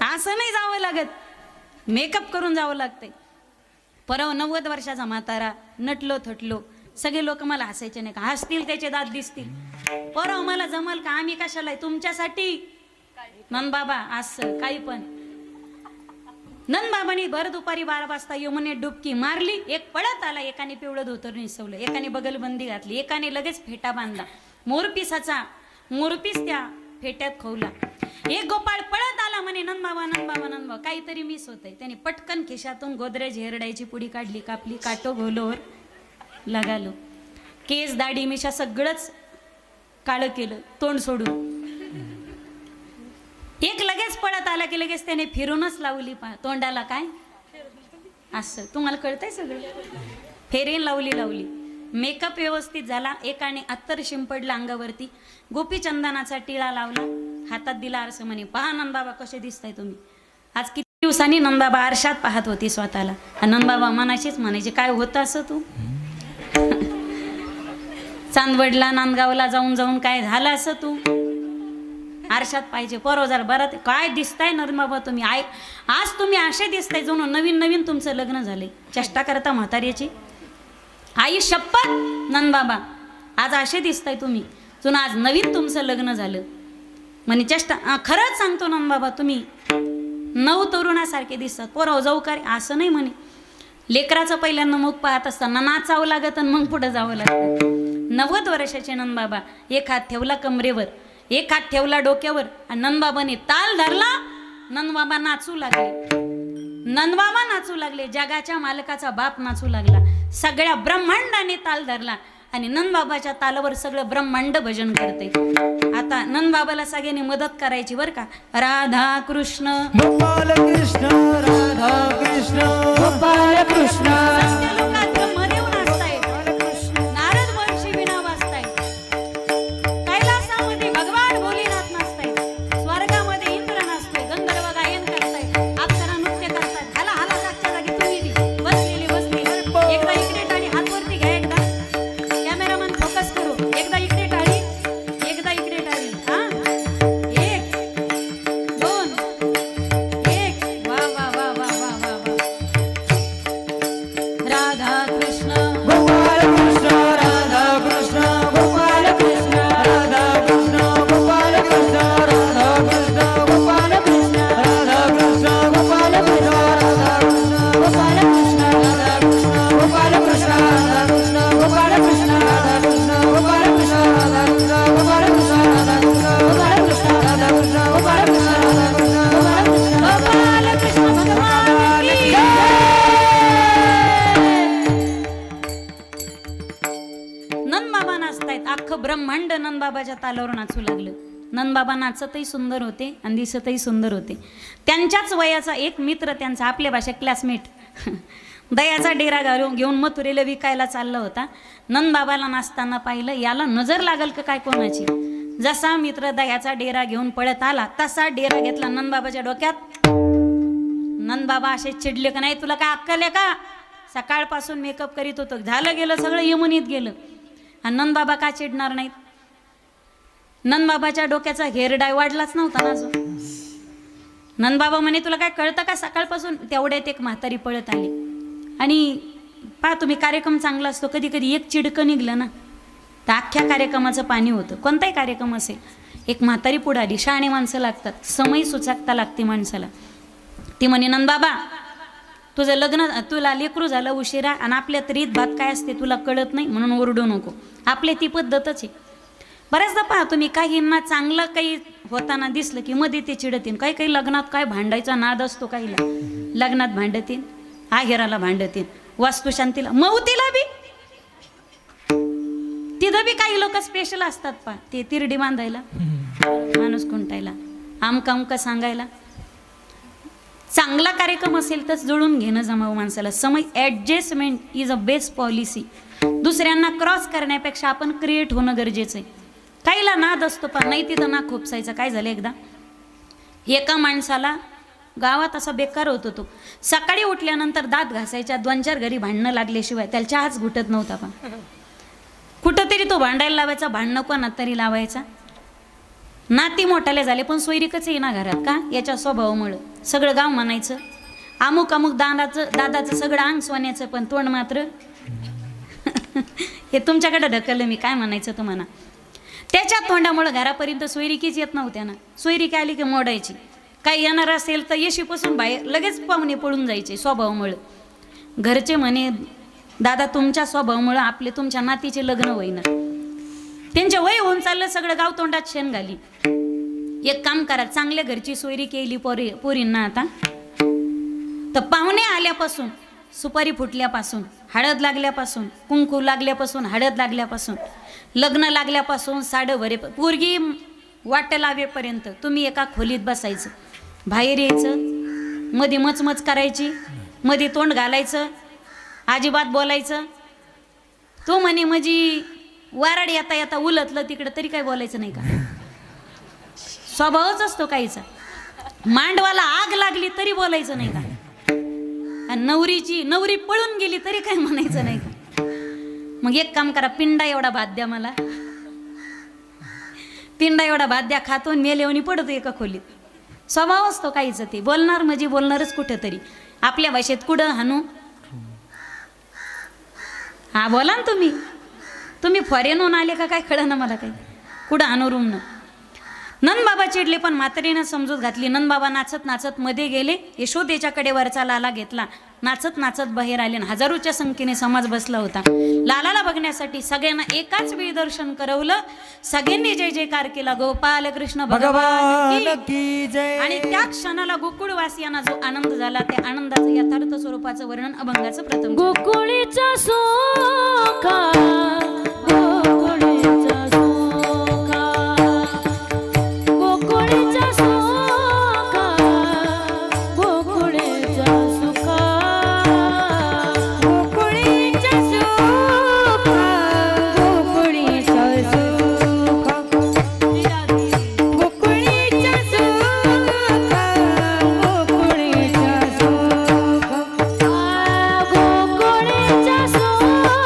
असं नाही जावं लागत, मेकअप करून जावं लागतंय. परवा 90 वर्षाचा म्हातारा, नटलो थटलो, सगळे लोक मला हसायचे नाही का, हसतील त्याचे दात दिसतील. परवा मला जमल का, आम्ही कशाला तुमच्यासाठी. नंदबाबा असं काही पण. नंदबाबांनी भर दुपारी 12 वाजता यमुनेत डुबकी मारली. एक पळत आला, एकाने पिवळं धोतर नेसवलं, एकाने बगलबंदी घातली, एकाने लगेच फेटा बांधला, मोरपिसाचा मोरपीस त्या फेट्यात खवला. एक गोपाळ पळत आला, म्हणे नंदबाबा नंदबाबा नंदबाबा, काहीतरी मिस होतंय. त्याने पटकन खिशातून गोदरेज हेरडायची पुडी काढली, कापली, काटो घोलोवर लगालो, केस दाढी मिशा सगळंच काळं केलं, तोंड सोडून. एक लगेच पळत आला की लगेच त्याने फिरूनच लावली तोंडाला काय असं. तुम्हाला कळतंय सगळं. फेरेन लावली. मेकअप व्यवस्थित झाला. एकाने अत्तर शिंपडला अंगावरती, गोपीचंदनाचा टिळा लावला, हातात दिला आरसा. म्हणे पहा नंदबाबा कसे दिसताय तुम्ही. आज किती दिवसांनी नंदबाबा आरशात पाहत होती स्वतःला. नंदबाबा मनाशीच म्हणायचे, काय होतं असं तू. चांदवडला नांदगावला जाऊन जाऊन काय झालं असं तू. आरशात पाहिजे. परवा बरं काय दिसताय नंदबाबा तुम्ही. आज तुम्ही असे दिसताय जणू नवीन नवीन तुमचं लग्न झालंय. चेष्टा करता म्हाताऱ्याची. आई शपथ नंदबाबा, आज असे दिसताय तुम्ही जणू आज नवीन तुमचं लग्न झालं. म्हणे चेष्टा. खरंच सांगतो नंदबाबा, तुम्ही नऊ तरुणासारखे दिसतात. पोराव जाऊ का रे. असं नाही म्हणे. लेकराचं पहिल्यांदा मुख पाहत असताना नाचावं लागत आणि मग पुढे जावं लागतं. 90 वर्षाचे नंदबाबा, एक हात ठेवला कमरेवर, एक हात ठेवला डोक्यावर, आणि नंदबाबाने ताल धरला. नंदबाबा नाचू लागले. जगाच्या मालकाचा बाप नाचू लागला. सगळ्या ब्रह्मांडाने ताल धरला आणि नंदबाबाच्या तालावर सगळं ब्रह्मांड भजन करते. आता नंदबाबाला सगळ्यांनी मदत करायची बरं का. राधा कृष्ण गोपाल कृष्ण, राधा कृष्ण, गोपाळ कृष्ण, लोकात ब्रह्मदेव नाचतायत, नारद महर्षी विणा वाजतायत, कैलासामध्ये भगवान भोलेनाथ नाचतायत, स्वर्गामध्ये इंद्र नाचतोय, गंधर्व गायन करतायत, अप्सरा नृत्य करतायत. हाला हाला जागच्या जागी तुम्ही बसलेले. एकदा इकडे टाळी, हात वरती घ्या. एकदा कॅमेरामॅन फोकस करू. एकदा इकडे टाळी, एकदा इकडे टाळी. हा, 1 2 1. वा वा वा वा वा वा वा. राधा कृष्ण गोपाल कृष्ण, राधा कृष्ण, गोपाल कृष्ण, राधा कृष्ण, गोपाल कृष्ण, राधा कृष्ण, गोपाल कृष्ण, राधा कृष्ण, गोपाल कृष्ण, राधा कृष्ण, गोपाल कृष्ण, राधा कृष्ण, गोपाल कृष्ण, राधा कृष्ण, गोपाल कृष्ण, राधा कृष्ण, गोपाल कृष्ण, राधा कृष्ण, गोपाल कृष्ण, राधा कृष्ण, गोपाल कृष्ण, राधा कृष्ण, गोपाल कृष्ण, राधा कृष्ण, गोपाल कृष्ण, गोपाल कृष्ण भगवान की जय. नंदबाबा नाचतायत. अख्खं ब्रह्मांड नंदबाबाच्या तालावर नाचू लागलं. नंदबाबा नाचतही सुंदर होते आणि दिसतही सुंदर होते. त्यांच्याच वयाचा एक मित्र, त्यांचा आपल्या भाषेत क्लासमेट, दयाचा डेरा घेऊन मथुरेला विकायला चालला होता. नंदबाबाला नाचताना पाहिलं. याला नजर लागल का काय कोणाची. जसा मित्र दयाचा डेरा घेऊन पळत आला तसा डेरा घेतला नंदबाबाच्या डोक्यात. नंदबाबा असे चिडले का नाही, तुला काय अक्कल आहे का. सकाळपासून मेकअप करीत होतं, झालं गेलं सगळं यमुनीत गेलं. आणि नंदबाबा का चिडणार नाहीत. नंदबाबाच्या डोक्याचा हेअर डाय वाढलाच नव्हता ना अजून. नंदबाबा म्हणे तुला काय कळतं का. सकाळपासून तेवढ्यात एक म्हातारी पळत आली आणि पहा तुम्ही कार्यक्रम चांगला असतो, कधी कधी एक चिडकं निघलं ना तर अख्ख्या कार्यक्रमाचं पाणी होतं. कोणताही कार्यक्रम असेल, एक म्हातारी पुढे आली, शहाणे माणसं लागतात, समय सुचाकता लागते माणसाला. ती म्हणे नंदबाबा तुझं लग्न, तुला लेकरू झालं उशिरा आणि आपल्यात रीत भात काय असते तुला कळत नाही म्हणून ओरडू नको. आपल्या ती पद्धतच आहे. बऱ्याचदा पहा तुम्ही काहींना चांगलं काही होताना दिसलं की मध्ये ते चिडतील. काही काही लग्नात काय भांडायचा नाद असतो, काहीला लग्नात भांडतील, आहेराला भांडतील, वास्तुशांतीला, मौतीला बी. तिथं बी काही लोक स्पेशल असतात पहा, ते तिरडी बांधायला, माणूस खुंटायला, आमका अमका सांगायला. चांगला कार्यक्रम असेल तर जुळून घेणं जमावं माणसाला. समय adjustment is a best policy. दुसऱ्यांना क्रॉस करण्यापेक्षा आपण क्रिएट होणं गरजेचं आहे. काहीला नाद असतो पण नाही तिथं ना खोपसायचं. काय झालं एकदा एका माणसाला गावात असा बेकार होतो, तो सकाळी उठल्यानंतर दात घासायच्या, 2-4 घरी भांडणं लागल्याशिवाय त्याला चहाच घुटत नव्हता. पण कुठंतरी तो भांडायला लावायचा, भांडणं कोणात तरी लावायचा. नाती मोठाले झाले पण सोयरीकच येईना घरात. का? याच्या स्वभावामुळं. सगळं गाव म्हणायचं अमुक अमुक दादाचं सगळं अंग सोन्याचं, पण तोंड मात्र हे तुमच्याकडे ढकललं मी, काय म्हणायचं तुम्हाला. त्याच्या तोंडामुळं घरापर्यंत सोयरिकीच येत नव्हत्या ना. सोयरिकी आली की मोडायची. काही येणार असेल तर येशीपासून बाहेर लगेच पाहुणे पळून जायचे स्वभावामुळं. घरचे म्हणे दादा तुमच्या स्वभावामुळं आपले तुमच्या नातीचे लग्न होईना. त्यांचे वय होऊन चाललं, सगळं गाव तोंडात शेण घाली. एक काम करा, चांगल्या घरची सोयरी केली पोरींना आता तर पाहुणे आल्यापासून, सुपारी फुटल्यापासून, हळद लागल्यापासून, कुंकू लागल्यापासून, हळद लागल्यापासून, लग्न लागल्यापासून, साडं भरे, पोरगी वाट लावेपर्यंत तुम्ही एका खोलीत बसायचं. बाहेर यायचं, मध्ये मचमच करायची, मध्ये तोंड घालायचं, अजिबात बोलायचं. तो म्हणे म्हणजे वाराड येता येता उलटलं तिकडं तरी काय बोलायचं नाही का. स्वभावच असतो काहीचा. मांडवाला आग लागली तरी बोलायचं नाही का. आणि नवरी पळून गेली तरी काय म्हणायचं नाही का. मग एक काम करा, पिंडा एवढा भात द्या मला, पिंडा एवढा भात द्या, खातो आणि मेलेवणी पडतो एका खोलीत. स्वभाव असतो काहीच. ते बोलणार म्हणजे बोलणारच कुठेतरी. आपल्या भाषेत कुठं हाणू, हा बोला ना तुम्ही फॉरेनहून आले का काय कळलं ना मला काही. कुठं हाणू रूमनं. नंदबाबा चिडले पण म्हातारीनं समजूत घातली. नंदबाबा नाचत नाचत मध्ये गेले, यशोदेच्या कडेवरचा लाला घेतला, नाचत नाचत बाहेर आले. हजारोच्या संख्येने समाज बसला होता. लालाला बघण्यासाठी सगळ्यांना एकाच वेळी दर्शन करवलं. सगळ्यांनी जय जयकार केला, गोपाल कृष्ण भगवान की जय. आणि त्या क्षणाला गोकुळवासियांना जो आनंद झाला, त्या आनंदाचं यथार्थ स्वरूपाचं वर्णन अभंगाचं प्रथम. गोकुळीचा सोखा, गोकुळीचा सोखा, गोकुळीचा सोखा, गोकुळीचा सुखा, गोकुळीचा सुखा, गोकुळीचा सुखा, गोकुळीचा सुखा, गोकुळीचा सुखा, गोकुळीचा सुखा,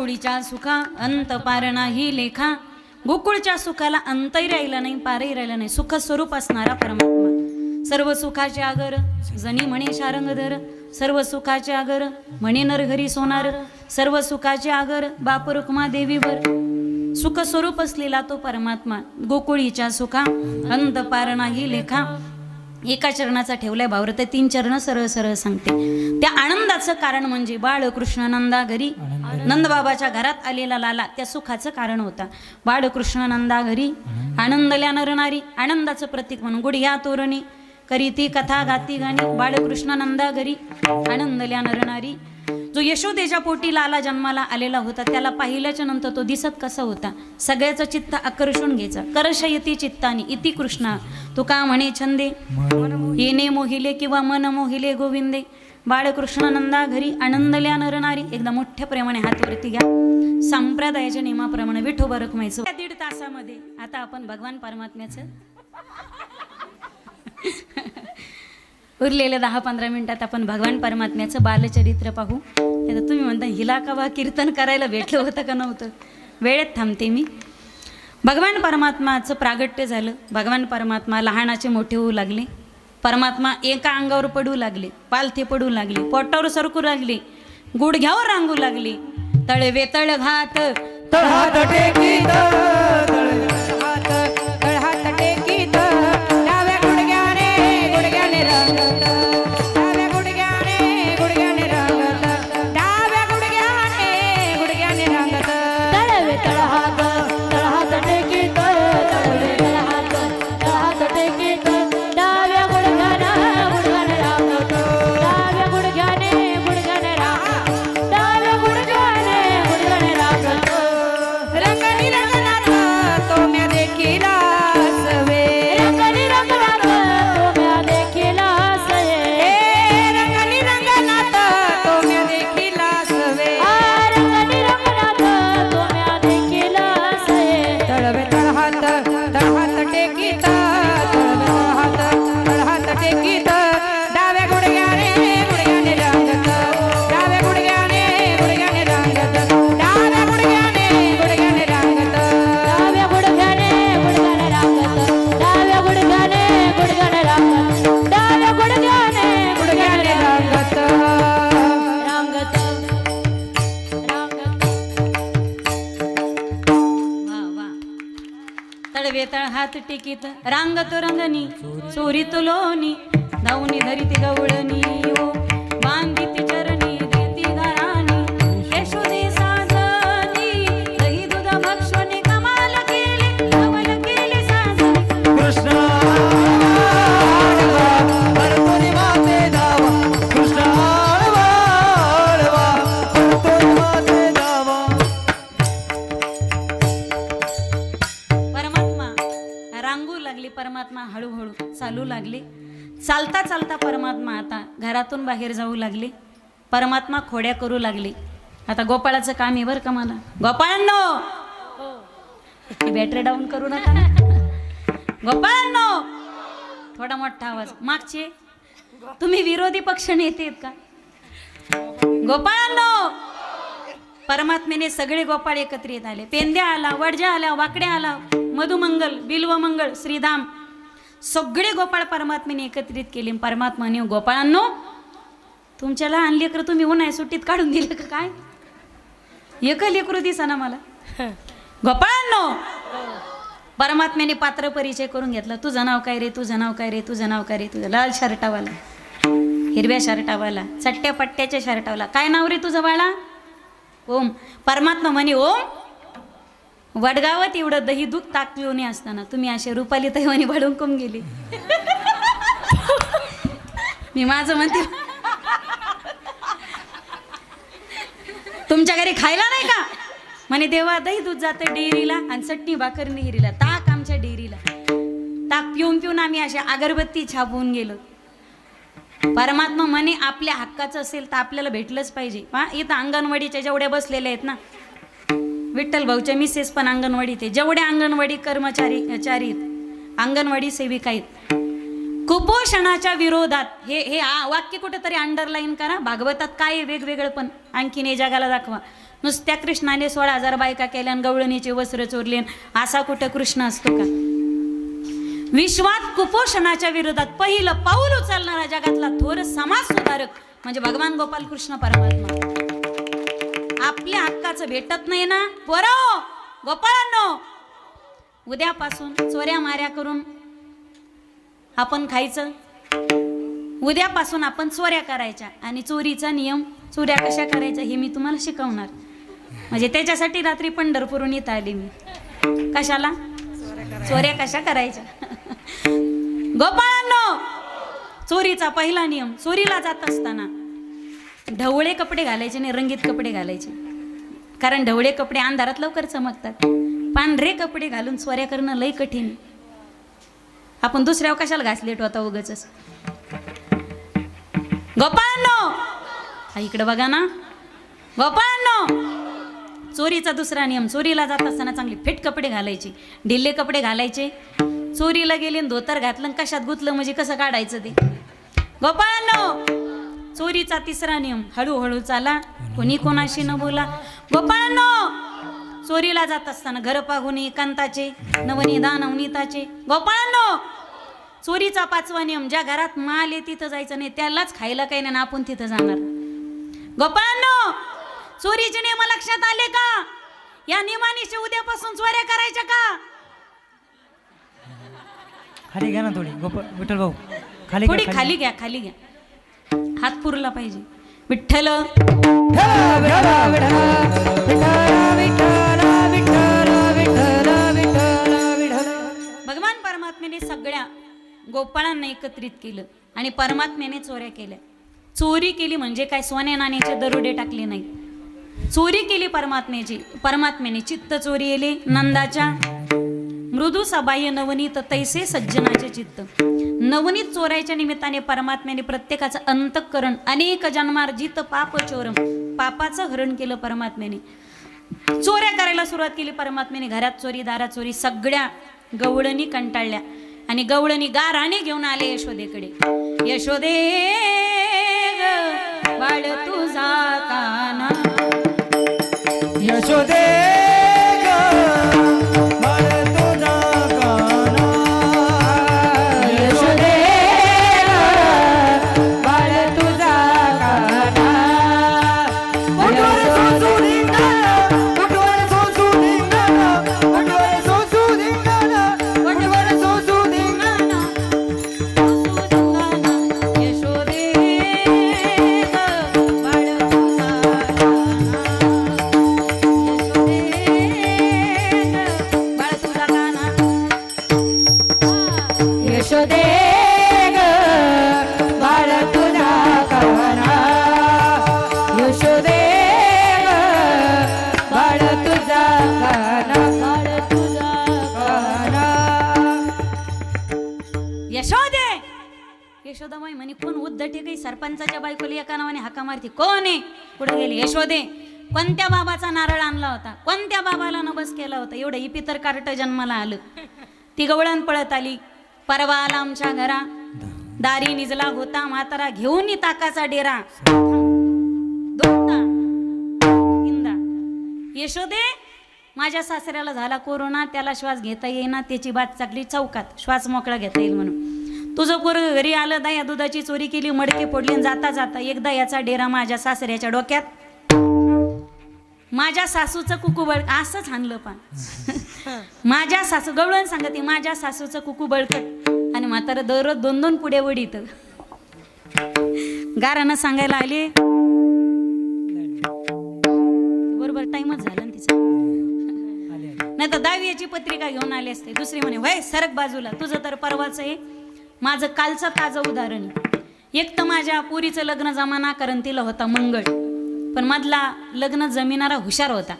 गोकुळीच्या सुखा अंत पार नाही लेखा. गोकुळच्या सुखाला अंतही राहिला नाही, पारही राहिला नाही. सुख स्वरूप असणारा परमात्मा. सर्व सुखाचे आगर जणी म्हणे शारंगधर. सर्व सुखाचे आगर म्हणे नरघरी सोनार. सर्व सुखाचे आगर बाप रुक्मा देवीवर. सुख स्वरूप असलेला तो परमात्मा. गोकुळीच्या सुखा अंत पार नाही लेखा. एका चरणाचा ठेवलाय भावर, ते 3 चरण सरळ सरळ सांगते. त्या आनंदाचं कारण म्हणजे बाळकृष्ण नंदा घरी. नंदबाबाच्या घरात आलेला लाला त्या सुखाचं कारण होता. बाळकृष्ण नंदा घरी आनंदल्या नरनारी. आनंदाचं प्रतीक म्हणून गुढिया तोरणी करी ती कथा गाती गाणी. बाळकृष्ण नंदा घरी आनंदल्या नरनारी. जो यशोदेच्या पोटी लाला जन्माला आलेला होता, त्याला पाहिल्याच्या नंतर तो दिसत कसा होता, सगळ्याचं चित्त आकर्षून घ्यायचा. करशयती चित्तानी इति कृष्णा तुका म्हणे छंदे. येणे मोहिले किंवा मन मोहिले गोविंदे. बाळकृष्ण नंदा घरी आनंदल्या नरनारी. एकदा मोठ्या प्रेमाने हातवरती घ्या. संप्रदायाच्या नियमाप्रमाणे विठोबा रखमायचं. 1.5 तासामध्ये आता आपण भगवान परमात्म्याचं उरलेल्या 10-15 मिनिटात आपण भगवान परमात्म्याचं बालचरित्र पाहू. आता तुम्ही म्हणता हिला का बा कीर्तन करायला भेटलं होतं का नव्हतं. वेळेत थांबते मी. भगवान परमात्माचं प्रागट्य झालं. भगवान परमात्मा लहानाचे मोठे होऊ लागले. परमात्मा एका अंगावर पडू लागले, पालथे पडू लागले, पोटावर सरकू लागले, गुडघ्यावर रांगू लागले. तळवे तळ घात तळहात टेकीत तळहात तळहात टेकीत. डाव्या गुडघ्याने गुडघ्याने रंगत. डाव्या गुडघ्याने गुडघ्याने रंगत. डाव्या गुडघ्याने गुडघ्याने रंगत. तळवे तळहात तळहात टेकीत. तळवे तळहात तळहात टेकीत. डाव्या गुडघ्याने गुडघ्याने रांगत. डाव्या गुडघ्याने गुडघ्याने रांगत. डाव्या गुडघ्याने गुडघ्याने रांगत. रंगनी रंगनाथ तो म्या देखीला सवे. रंगनी रंगनाथ तो म्या देखीला सये. रंगनी रंगनाथ तो म्या देखीला सवे. रंगनी रंगनाथ तो म्या देखीला सये. तळवे तळहात तळहात टेकीत. तळवे तळहात तळहात टेकीत. डाव्या गुडघ्याने गुडघ्याने रंगत. डाव्या गुडघ्याने गुडघ्याने रंगत. डाव्या गुडघ्याने गुडघ्याने रंगत. डाव्या गुडघ्याने गुडघ्याने रांगत. डाव्या गुडघ्याने गुडघ्याने रांगत. डाव्या गुडघ्याने गुडघ्याने रंगत. रांगत. रांगत. वा वा. तळवे तळहात टेकीत रांगत रंगनी चोरीत लोणी. धावणी धरीती गवळणी ओ बांधिती चरणी देती घराणी. यशोदे साजनी दही दूध भक्षणी कमाल केली कमाल केली साजनी. कृष्ण आडवा परतुनी माते धावा. कृष्ण आडवा आडवा परतुनी माते धावा. परमात्मा रांगू लागले. परमात्मा हळूहळू चालू लागले. चालता चालता परमात्मा आता घरातून बाहेर जाऊ लागले. परमात्मा खोड्या करू लागले. आता गोपाळाचं काम आहे बरं का मला. गोपाळांनो बॅटरी डाऊन करू नका ना. गोपाळांनो थोडा मोठा आवाज. मागचे तुम्ही विरोधी पक्ष नेते आहेत का. गोपाळांनो परमात्म्याने सगळे गोपाळ एकत्रित आले. पेंद्या आला, वडजा आला, वाकड्या आला, मधुमंगल, बिल्वमंगल, श्रीधाम सगळे गोपाळ परमात्म्याने एकत्रित केले. परमात्माने गोपाळांनो तुमच्या लहान लेकरं तुम्ही उन्हाळ्या सुट्टीत काढून दिलं का काय. एक लेकरू दिसा ना मला. गोपाळांनो परमात्म्याने पात्र परिचय करून घेतला. तुझं नाव काय रे, तुझं नाव काय रे, तुझं नाव काय रे. तुझं लाल शर्टावाला, हिरव्या शर्टावाला, चट्ट्या पट्ट्याच्या शर्टावाला. काय नाव रे तुझं बाळा. ओम. परमात्मा म्हणे ओम वडगावात एवढं दही दूध ताक पिऊन असताना तुम्ही असे रुपाली तैवानी वाढून कम गेले. मी माझं म्हणते तुमच्या घरी खायला नाही का. म्हणे देवा दही दूध जातं डेअरीला आणि चटणी भाकर नेहरीला, ताक आमच्या डेअरीला. ताक पिऊन पिऊन आम्ही अशा अगरबत्ती छापून गेलो. परमात्मा म्हणे आपल्या हक्काचं असेल तर आपल्याला भेटलंच पाहिजे. हा इथं अंगणवाडीच्या जेवढ्या बसलेल्या आहेत ना, विठ्ठल भाऊच्या मिसेस पण अंगणवाडीत आहे. जेवढे अंगणवाडी कर्मचारी अंगणवाडी सेविका आहेत, कुपोषणाच्या विरोधात हे वाक्य कुठेतरी अंडरलाईन करा. भागवतात काय वेगवेगळं पण आणखीन हे जगाला दाखवा. नुसत्या कृष्णाने 16,000 बायका केल्या आणि गवळणीचे वस्त्र चोरले, असा कुठं कृष्ण असतो का? विश्वात कुपोषणाच्या विरोधात पहिलं पाऊल उचलणारा जगातला थोर समाज सुधारक म्हणजे भगवान गोपाल कृष्ण परमात्मा. आपल्या हक्काचं भेटत नाही ना पोरो गोपाळांनो, उद्यापासून चोऱ्या माऱ्या करून आपण खायचं. उद्यापासून आपण चोऱ्या करायच्या आणि चोरीचा नियम, चोऱ्या कशा करायच्या हे मी तुम्हाला शिकवणार. म्हणजे त्याच्यासाठी रात्री पंढरपूरहून इथं आले मी. कशाला? चोऱ्या कशा करायच्या. गोपाळांनो, चोरीचा पहिला नियम, चोरीला जात असताना ढवळे कपडे घालायचे नाही, रंगीत कपडे घालायचे. कारण ढवळे कपडे अंधारात लवकर चमकतात. पांढरे कपडे घालून चोऱ्या करणं लई कठीण. आपण दुसऱ्यावर कशाला घासलेट होता उगाचच. गोपाळांनो, इकडे बघा ना गोपाळांनो, चोरीचा दुसरा नियम, चोरीला जात असताना चांगले फिट कपडे घालायचे, ढिल्ले कपडे घालायचे. चोरीला गेले धोतर घातलं कशात गुतलं म्हणजे कसं काढायचं ते. गोपाळांनो, चोरीचा तिसरा नियम, हळूहळू चाला, कोणी कोणाशी न बोला. गोपाळांनो, चोरीला जात असताना घर पाहून एकांताचे, नवनिदान अवनीताचे. गोपाळांनो, चोरीचा पाचवा नियम, ज्या घरात माल आहे तिथं जायचं नाही, त्यालाच खायला काही नाही, आपण तिथं जाणार. गोपाळांनो, चोरीचे नियम लक्षात आले का? या नियमानिशी उद्यापासून चोऱ्या करायच्या का? खाली घ्या ना थोडी विठ्ठल भाऊ, खाली थोडी खाली घ्या, खाली घ्या. हात पुरला पाहिजे. विठ्ठल भगवान परमात्म्याने सगळ्या गोपाळांना एकत्रित केलं आणि परमात्म्याने चोऱ्या केल्या. चोरी केली म्हणजे काय, सोन्या नाण्याचे दरोडे टाकले नाही. चोरी केली परमात्म्याने चित्त चोरी येले नंदाच्या, मृदू सबाह्य नवनीत तैसे सज्जनाचे चित्त. नवनीत चोरायच्या निमित्ताने परमात्म्याने प्रत्येकाचं अंतःकरण अनेक जन्मार्जित पाप चोरम, पापाचं हरण केलं परमात्म्याने. चोऱ्या करायला सुरुवात केली परमात्म्याने. घरात चोरी, दारात चोरी. सगळ्या गवळणी कंटाळल्या आणि गवळणी गाराने घेऊन आले यशोदेकडे. यशोदे बाळ तुझा काना, यशोदे यशोदाबाई म्हणे कोण उद्धटे काही सरपंचाच्या बायकोली एका नावाने हाका मारती. कोण आहे? पुढे गेली. यशोदे, कोणत्या बाबाचा नारळ आणला होता, कोणत्या बाबाला नबस केला होता, एवढं इपितर कार्ट जन्माला आलं. ती गवळण पळत आली. परवा आला आमच्या घरा, दारी निजला होता म्हातारा, घेऊन ताकाचा डेरा. यशोदे, माझ्या सासऱ्याला झाला कोरोना, त्याला श्वास घेता येईना, त्याची बात चाकली चौकात, श्वास मोकळा घेता येईल म्हणून. तुझं पोरग घरी आलं, दया दुधाची चोरी केली, मडके फोडले, जाता जाता एकदा याचा डेरा माझ्या सासऱ्याच्या डोक्यात. माझ्या सासूचं कुकू बळकट, असंच हाणलं पा. माझ्या सासू, गवळण सांगते, माझ्या सासूचं कुकू बळकट. आणि म्हातारं दररोज 2-2 पुढे वडीत. गारानं सांगायला आले, बरोबर टाइमच झाला ना तिचा. नाही तर 10वीची पत्रिका घेऊन आले असते. दुसरी म्हणे, वय सरक बाजूला, तुझं तर परवाच आहे, माझं कालचं ताजं उदाहरण. एक तर माझ्या पुरीचं लग्न जमाना, कारण तिला होता मंगळ, पण मधला लग्न जमिनारा हुशार होता.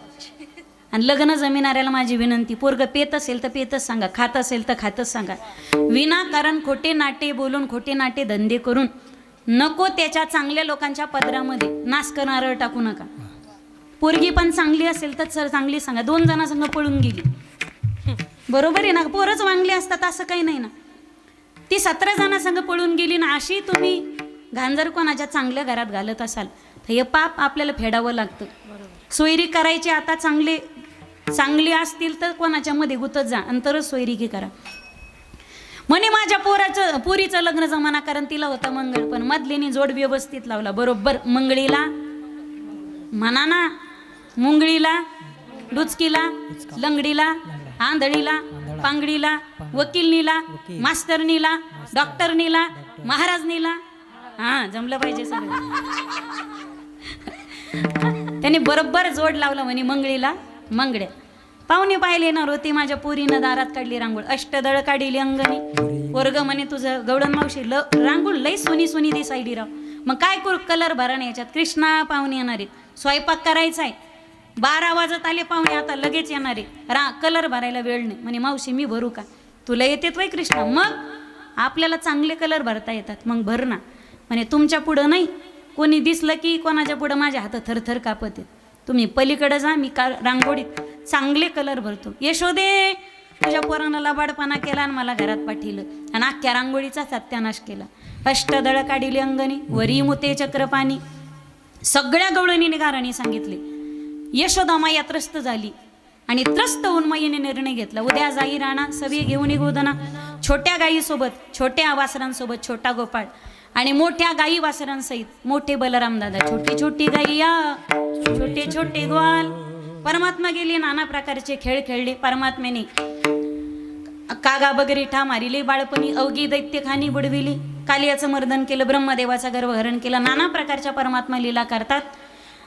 आणि लग्न जमिनाऱ्याला माझी विनंती, पोरग पेत असेल तर पेतच सांगा, खात असेल तर खातच सांगा. विनाकारण खोटे नाटे बोलून, खोटे नाटे धंदे करून नको त्याच्या चांगल्या लोकांच्या पदरामध्ये नाश करणारं टाकू नका. पोरगी पण चांगली असेल तर चांगली सांगा. 2 जणांसंग पळून गेली, बरोबर आहे ना, पोरच वांगली असतात असं काही नाही ना. ती 17 जणांसंग पळून गेली ना, अशी तुम्ही घाण जर कोणाच्या चांगल्या घरात घालत असाल तर हे पाप आपल्याला फेडावं लागतं. सोयरी करायची आता चांगली असतील तर कोणाच्या मध्ये गुतत जा आणि तरच सोयरी की करा. म्हणे माझ्या पोरीचं लग्न जमाना कारण तिला होता मंगळ, पण मधलीने जोड व्यवस्थित लावला बरोबर. मंगळीला म्हणा ना, मुंगळीला, डुचकीला, लंगडीला, आंधळीला, पांगडीला, वकीलनीला, मास्तरनीला, डॉक्टरनीला, महाराजनीला. हा जमलं पाहिजे सगळं. त्याने बरोबर जोड लावला म्हणे मंगळीला मंगड्या. पाहुणे पाहिले येणार होती, माझ्या पोरीनं दारात काढली रांगोळ, अष्टदळ काढली अंगणी. वर्ग म्हणे तुझं गवडन मावशी रांगोळ लई सोनी सोनी दिसायली राव. मग काय करू, कलर भरा नाही याच्यात. कृष्णा पाहुणे येणार आहेत, स्वयंपाक करायचा आहे, 12 वाजत आले पाहुणे, आता लगेच येणार आहे, कलर भरायला वेळ नाही. म्हणे मावशी मी भरू का, तुला येतेत वय कृष्णा? मग आपल्याला चांगले कलर भरता येतात, मग भर ना. म्हणे तुमच्या पुढं नाही, कोणी दिसलं की कोणाच्या पुढं माझ्या हात थरथर कापत आहेत, तुम्ही पलीकडं जा, मी रांगोळीत चांगले कलर भरतो. यशोदे तुझ्या पोरानं लबाडपणा केला आणि मला घरात पाठवलं आणि अख्ख्या रांगोळीचा सत्यानाश केला. अष्टदळ काढिली अंगणी, वरी मुते चक्रपाणी, सगळ्या गवळणीने गाराणी सांगितले. यशोदा माया त्रस्त झाली आणि त्रस्त होऊन मायेने निर्णय घेतला, उद्या जाई राणा सवी घेऊन गोदना. छोट्या गायीसोबत, छोट्या वासरांसोबत छोटा गोपाळ आणि मोठ्या गायी वासरांसहित मोठे बलराम दादा, छोटी छोटी गायी या, छोटे छोटे ग्वाल. परमात्मा गेले, नाना प्रकारचे खेळ खेळले. परमात्म्याने कागा बगरी ठा मारिली, बाळपणी अवघी दैत्यखानी बुडविली, कालियाचं मर्दन केलं, ब्रह्मदेवाचा गर्भहरण केला. नाना प्रकारच्या परमात्मा लीला करतात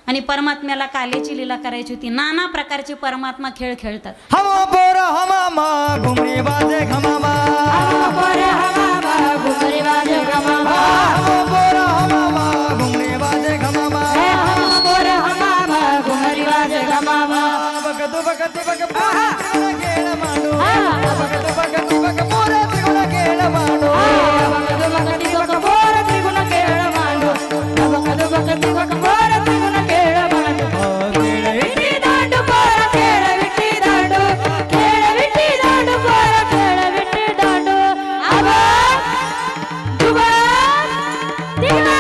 आणि परमात्म्याला काल्याची लीला करायची होती. नाना प्रकारचे परमात्मा खेळ खेळतात. हमा पोर हमामा घुमरी बाजे घमामा, हमा पोर हमामा घुमरी बाजे घमामा, हमा पोर हमामा घुमरी बाजे घमामा, हमा पोर हमामा घुमरी बाजे घमामा. बगत बगत बगत पोरा त्रिगुण खेळ मांडू, बगत बगत बगत पोरा त्रिगुण खेळ मांडू, बगत बगत बगत पोर त्रिगुण खेळ मांडू, बगत बगत बगत पोर त्रिगुण खेळ मांडू. विट्टी दांडू पोर खेळ विट्टी दांडू, खेळ विट्टी दांडू पोर खेळ विट्टी दांडू. आबा जुबा तिगडा,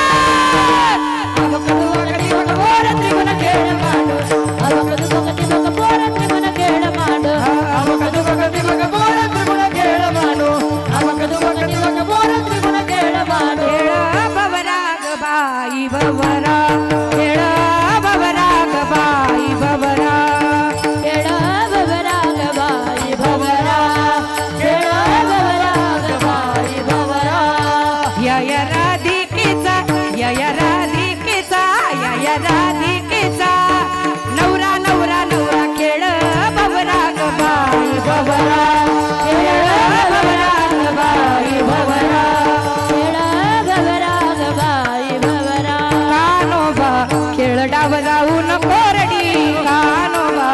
बगत बगत बगत पोर त्रिगुण खेळ मांडू, बगत बगत बगत पोर त्रिगुण खेळ मांडू, बगत बगत बगत पोरा त्रिगुण खेळ मांडू, बगत बगत बगत पोर त्रिगुण खेळ मांडू. भवरा ग बाई भवरा, खेळ भवरा ग बाई भवरा, खेळ भवरा ग बाई भवरा, खेळ भवरा ग बाई भवरा. या राधिकेचा, या राधिकेचा, या राधिकेचा नवरा नवरा नवरा, खेळ भवरा ग बाई भवरा, खेळ भवरा ग बाई भवरा, खेळ भवरा ग बाई भवरा. कानोबा खेळ डाव जाऊन कोरडी, कानोबा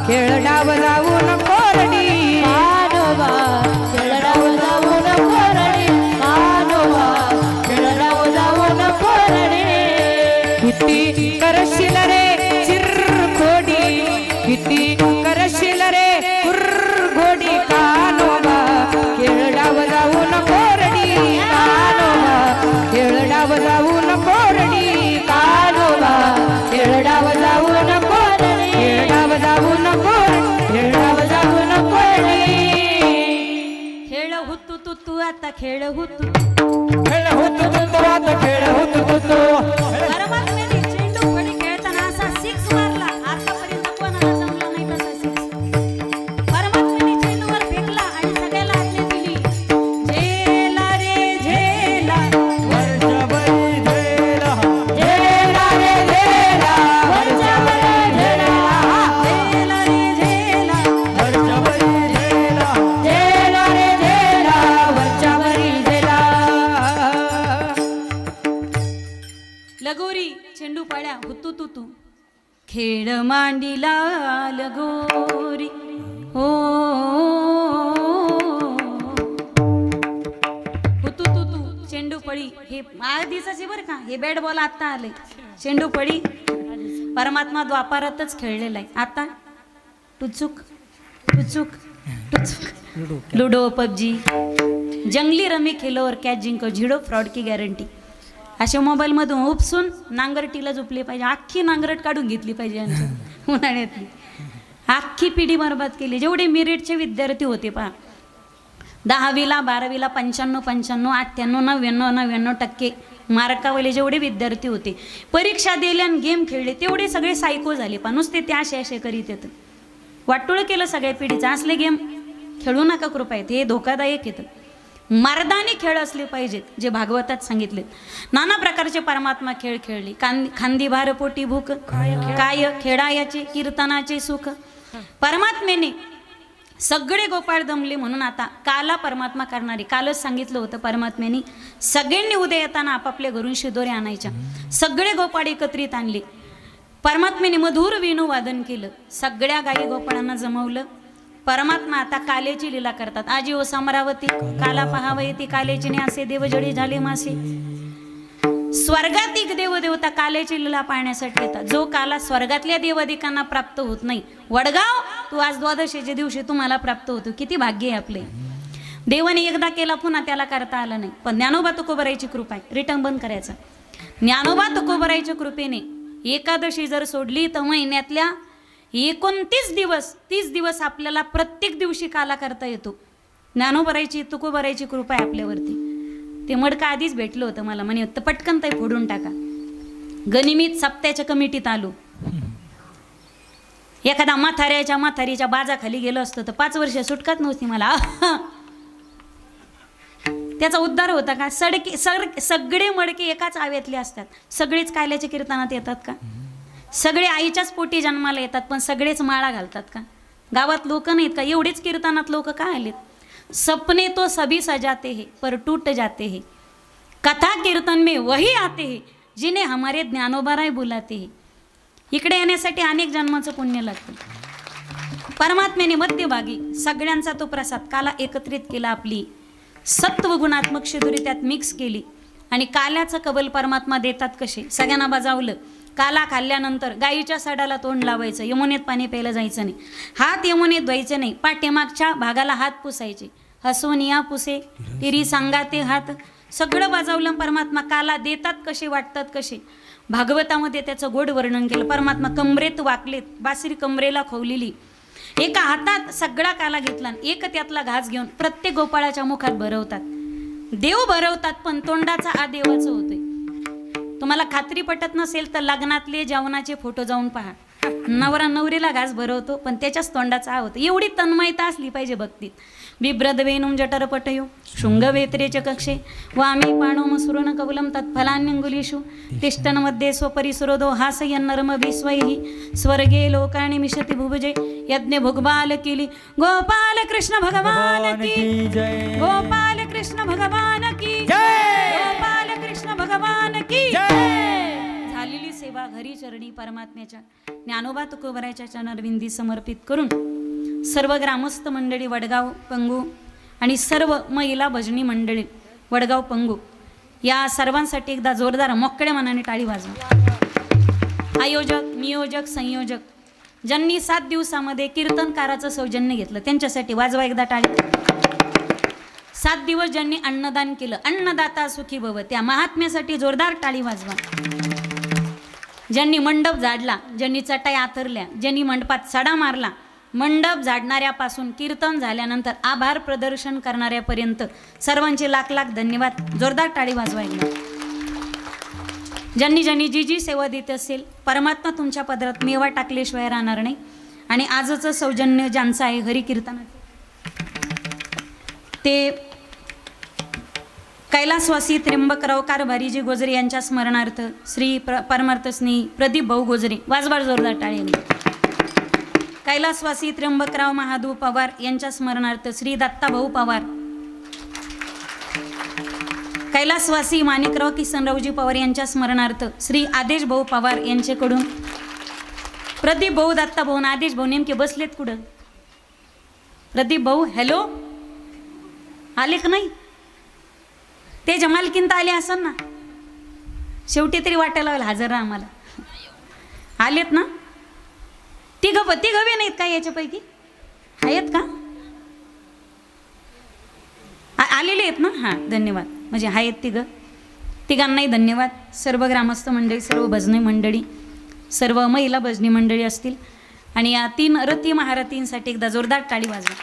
खेळ डाव जाऊन कोरडी, कानोबा खेळ डाव जाऊन कोरडी, कानोबा खेळ डाव जाऊन कोरडी. किती करशील रे चिरखोडी, किती करशील रे कुरघोडी, कानोबा खेळ डाव जाऊन कोरडी, कानोबा खेळ डाव जाऊन कोरडी, कानोबा खेळ डाव जाऊन कोरडी, खेळ डाव जाऊन कोरडी, खेळ डाव जाऊन कोरडी. खेळ हुतू तू तू आता खेळ हुतू. खेळ होत होतो आता खेळ होत होतो. परमात्म्याने चेंडू फळी खेळताना असा सिक्स मारला, आतापर्यंत कोणाला जमला नाही तसा सिक्स. परमात्म्याने चेंडूवर फेकला आणि सगळ्याला आज्ञा दिली, झेला रे झेला, वर्षभरी झेला, झेला रे झेला, वर्षभर झेला, झेला रे झेला. वर्षभरी झेला, झेला रे झेला, वर्षभरी झेला. लगोरी चेंडू पळ्या हुतू तू तू, खेळ मांडीला लगोरी हो, हुतू तू तू चेंडू पळी. हे आधीच बरं का, हे बॅट बॉल आता आले. चेंडू पळी परमात्मा द्वापारातच खेळलेला आहे. आता टुचुक टुचुक टुचुक, लुडो, पबजी, जंगली रमी खेलो और कैच जिंको, झिडो फ्रॉड की गॅरंटी. अशा मोबाईलमधून उपसून नांगरटीला झोपले पाहिजे, अख्खी नांगरट काढून घेतली पाहिजे यांची उन्हाळ्यातली, अख्खी पिढी बरबाद केली. जेवढे मेरिटचे विद्यार्थी होते पहा, 10वीला 12वीला 95 98 99 99% मार्कावाले जेवढे विद्यार्थी होते, परीक्षा दिल्या आणि गेम खेळले तेवढे सगळे सायको झाले पहा. नुसते ते असे करीत येतं. वाटोळं केलं सगळ्या पिढीचं. असले गेम खेळू नका कृपया, हे धोकादायक येतं. मर्दानी खेळ असले पाहिजेत जे भागवतात सांगितले. नाना प्रकारचे परमात्मा खेळ खेळले. खांदी भार पोटी भूक, काय खेळायाचे कीर्तनाचे सुख. परमात्मेने सगळे गोपाळ दमले म्हणून आता काला परमात्मा करणारे. कालच सांगितलं होतं परमात्म्याने सगळ्यांनी उद्या येताना आपापल्या घरून शिदोरे आणायच्या. सगळे गोपाळ एकत्रित आणले. परमात्म्याने मधुर वेणू वादन केलं. सगळ्या गायी गोपाळांना जमवलं. परमात्मा आता कालेची लीला करतात. आजी ओ समरावती काला पहावं येते कालेची ने असे देव जडी झाले मासे. स्वर्गातिक देवदेवता कालेची लीला पाहण्यासाठी येतात. जो काला स्वर्गातल्या देवादिकांना प्राप्त होत नाही. वडगाव तू आज द्वादशीच्या दिवशी तुम्हाला प्राप्त होतो. किती भाग्य आहे आपले. देवाने एकदा केला पुन्हा त्याला करता आलं नाही. पण ज्ञानोबा तुकोबरायची कृपा आहे. रिटर्न बंद करायचं. ज्ञानोबा तुकोबरायच्या कृपेने एकादशी जर सोडली तर महिन्यातल्या 30 दिवस आपल्याला प्रत्येक दिवशी काला करता येतो. ज्ञानोबरायची तुकोबरायची कृपा आहे आपल्यावरती. ते मडका आधीच भेटलं होतं मला, म्हणे तर पटकन ताई फोडून टाका. गनिमीत सप्त्याच्या कमिटीत आलो. एखादा म्हातारीच्या बाजाखाली गेलो असतो तर 5 वर्ष सुटकाच नव्हती मला. त्याचा उद्धार होता का? सगळे मडके एकाच आव्यातले असतात. सगळेच कायल्याच्या कीर्तनात येतात का? सगळे आईच्याच पोटी जन्माला येतात पण सगळेच माळा घालतात का? गावात लोक नाहीत का? एवढेच कीर्तनात लोक का आलेत? सपने तो सभी सजाते हैं पर टूट जाते हैं. कथा कीर्तन में वही आते हैं जिन्हें हमारे ज्ञानोबाराय बुलाते हैं. इकडे येण्यासाठी अनेक जन्माचं पुण्य लागतं. परमात्म्याने मध्यभागी सगळ्यांचा तो प्रसाद काला एकत्रित केला. आपली सत्वगुणात्मक शिदुरी त्यात मिक्स केली आणि काल्याचं कबल परमात्मा देतात कसे सगळ्यांना बजावलं. काला खाल्ल्यानंतर गाईच्या सडाला तोंड लावायचं. यमुनेत पाणी प्यायला जायचं नाही. हात यमुनेत धुवायचे नाही. पाठीमागच्या भागाला हात पुसायचे. हसवनिया पुसे तिरी सांगाते हात. सगळं बजावलं. परमात्मा काला देतात कसे वाटतात कसे. भागवतामध्ये त्याचं गोड वर्णन केलं. परमात्मा कमरेत वाकलेत. बासरी कमरेला खवलेली. एका हातात सगळा काला घेतला. एक त्यातला घास घेऊन प्रत्येक गोपाळाच्या मुखात भरवतात. देव भरवतात पण तोंडाचा आ देवाचं होतोय. तुम्हाला खात्री पटत नसेल तर लग्नातले जेवणाचे फोटो जाऊन पहा. नवरा नवरीला घास भरवतो पण त्याच्याच तोंडाचा आ होतो. एवढी तन्मयता असली पाहिजे भक्तीत. बिभ्रद वेणुम जठर पटयो शृंगवेत्रेच कक्षे वामे पाणोम सुरण कवलम तत्फलान्यंगुलीषु तिष्ठन मध्ये स्वपरिसुरोदो हासयन्नरम विश्वैहि स्वर्गे लोकानि मिशति भुभुजे यज्ञ भुगबाल केली. गोपाल कृष्ण भगवान की जय. गोपाल कृष्ण भगवान की जय. गोपाल कृष्ण भगवान की जय. झालेली सेवा घरी चरणी परमात्म्याच्या ज्ञानोबा तुकोबरायच्या चरणविंदी समर्पित करून सर्व ग्रामस्थ मंडळी वडगाव पंगू आणि सर्व महिला भजनी मंडळी वडगाव पंगू या सर्वांसाठी एकदा जोरदार मोकळ्या मनाने टाळी वाजवा. आयोजक नियोजक संयोजक ज्यांनी 7 दिवसामध्ये कीर्तनकाराचं सौजन्य घेतलं त्यांच्यासाठी वाजवा एकदा टाळी. 7 दिवस ज्यांनी अन्नदान केलं अन्नदाता सुखी भव त्या महात्म्यासाठी जोरदार टाळी वाजवा. ज्यांनी मंडप झाडला ज्यांनी चटाई आथरल्या ज्यांनी मंडपात सडा मारला मंडप झाडणाऱ्यापासून कीर्तन झाल्यानंतर आभार प्रदर्शन करणाऱ्यापर्यंत सर्वांचे लाख लाख धन्यवाद. जोरदार टाळी वाजवायला. ज्यांनी ज्यांनी जी जी सेवा देत असेल परमात्मा तुमच्या पदरात मेवा टाकल्याशिवाय राहणार नाही. आणि आजचं सौजन्य ज्यांचं आहे हरिकीर्तनाचं ते कैलासवासी त्र्यंबकराव कारभारीजी गोजरे यांच्या स्मरणार्थ श्री परमार्थ स्नेही प्रदीप भाऊ गोजरे वाजवार जोरदार टाळी. कैलासवासी त्र्यंबकराव महादेव पवार यांच्या स्मरणार्थ श्री दत्ताभाऊ पवार. कैलासवासी माणिकराव किसनरावजी पवार यांच्या स्मरणार्थ श्री आदेश भाऊ पवार यांच्याकडून प्रदीप भाऊ दत्ता भाऊ आदेश भाऊ नेमके बसलेत कुठं? प्रदीप भाऊ हॅलो आले का नाही? ते जमालकीन तर आले असन ना शेवटी तरी वाटायला लागलं हजर राहा आम्हाला. आलेत ना? तिघ हवे नाहीत का याच्यापैकी? आहेत का? आलेले आहेत ना? हां धन्यवाद. म्हणजे आहेत तिघ. तिघांनाही धन्यवाद. सर्व ग्रामस्थ मंडळी, सर्व भजनी मंडळी, सर्व महिला भजनी मंडळी असतील आणि या 3 रती महारथींसाठी एकदा जोरदार टाळी वाजवा.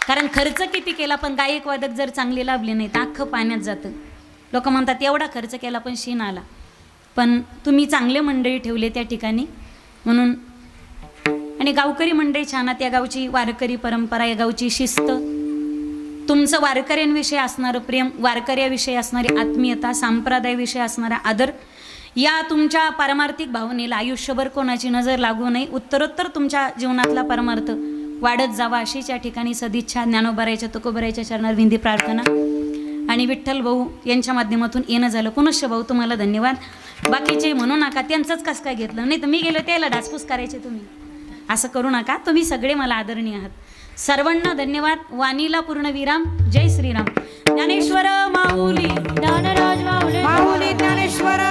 कारण खर्च किती केला पण गायक वादक जर चांगले लाभले नाही तर अख्खं पाण्यात जातं. लोक म्हणतात एवढा खर्च केला पण शीन आला. पण तुम्ही चांगले मंडळी ठेवले त्या ठिकाणी म्हणून. आणि गावकरी मंडळी छान, त्या गावची वारकरी परंपरा, या गावची शिस्त, तुमचं वारकऱ्यांविषयी असणारं प्रेम, वारकऱ्याविषयी असणारी आत्मीयता, संप्रदायाविषयी असणारा आदर, या तुमच्या पारमार्थिक भावनेला आयुष्यभर कोणाची नजर लागू नये, उत्तरोत्तर तुमच्या जीवनातला परमार्थ वाढत जावा अशीच या ठिकाणी सदिच्छा. ज्ञानोबारायच्या तुकोबारायच्या चरणात विनंती प्रार्थना. आणि विठ्ठल भाऊ यांच्या माध्यमातून येणं झालं. पुनश्च भाऊ तुम्हाला धन्यवाद. बाकीचे म्हणू नका त्यांचंच कसं काय घेतलं, नाही तर मी गेलो त्याला डासपूस करायचे तुम्ही, असं करू नका. तुम्ही सगळे मला आदरणीय आहात. सर्वांना धन्यवाद. वाणीला पूर्ण विराम. जय श्रीराम. ज्ञानेश्वर माऊली, ज्ञानराज माऊली माऊली ज्ञानेश्वर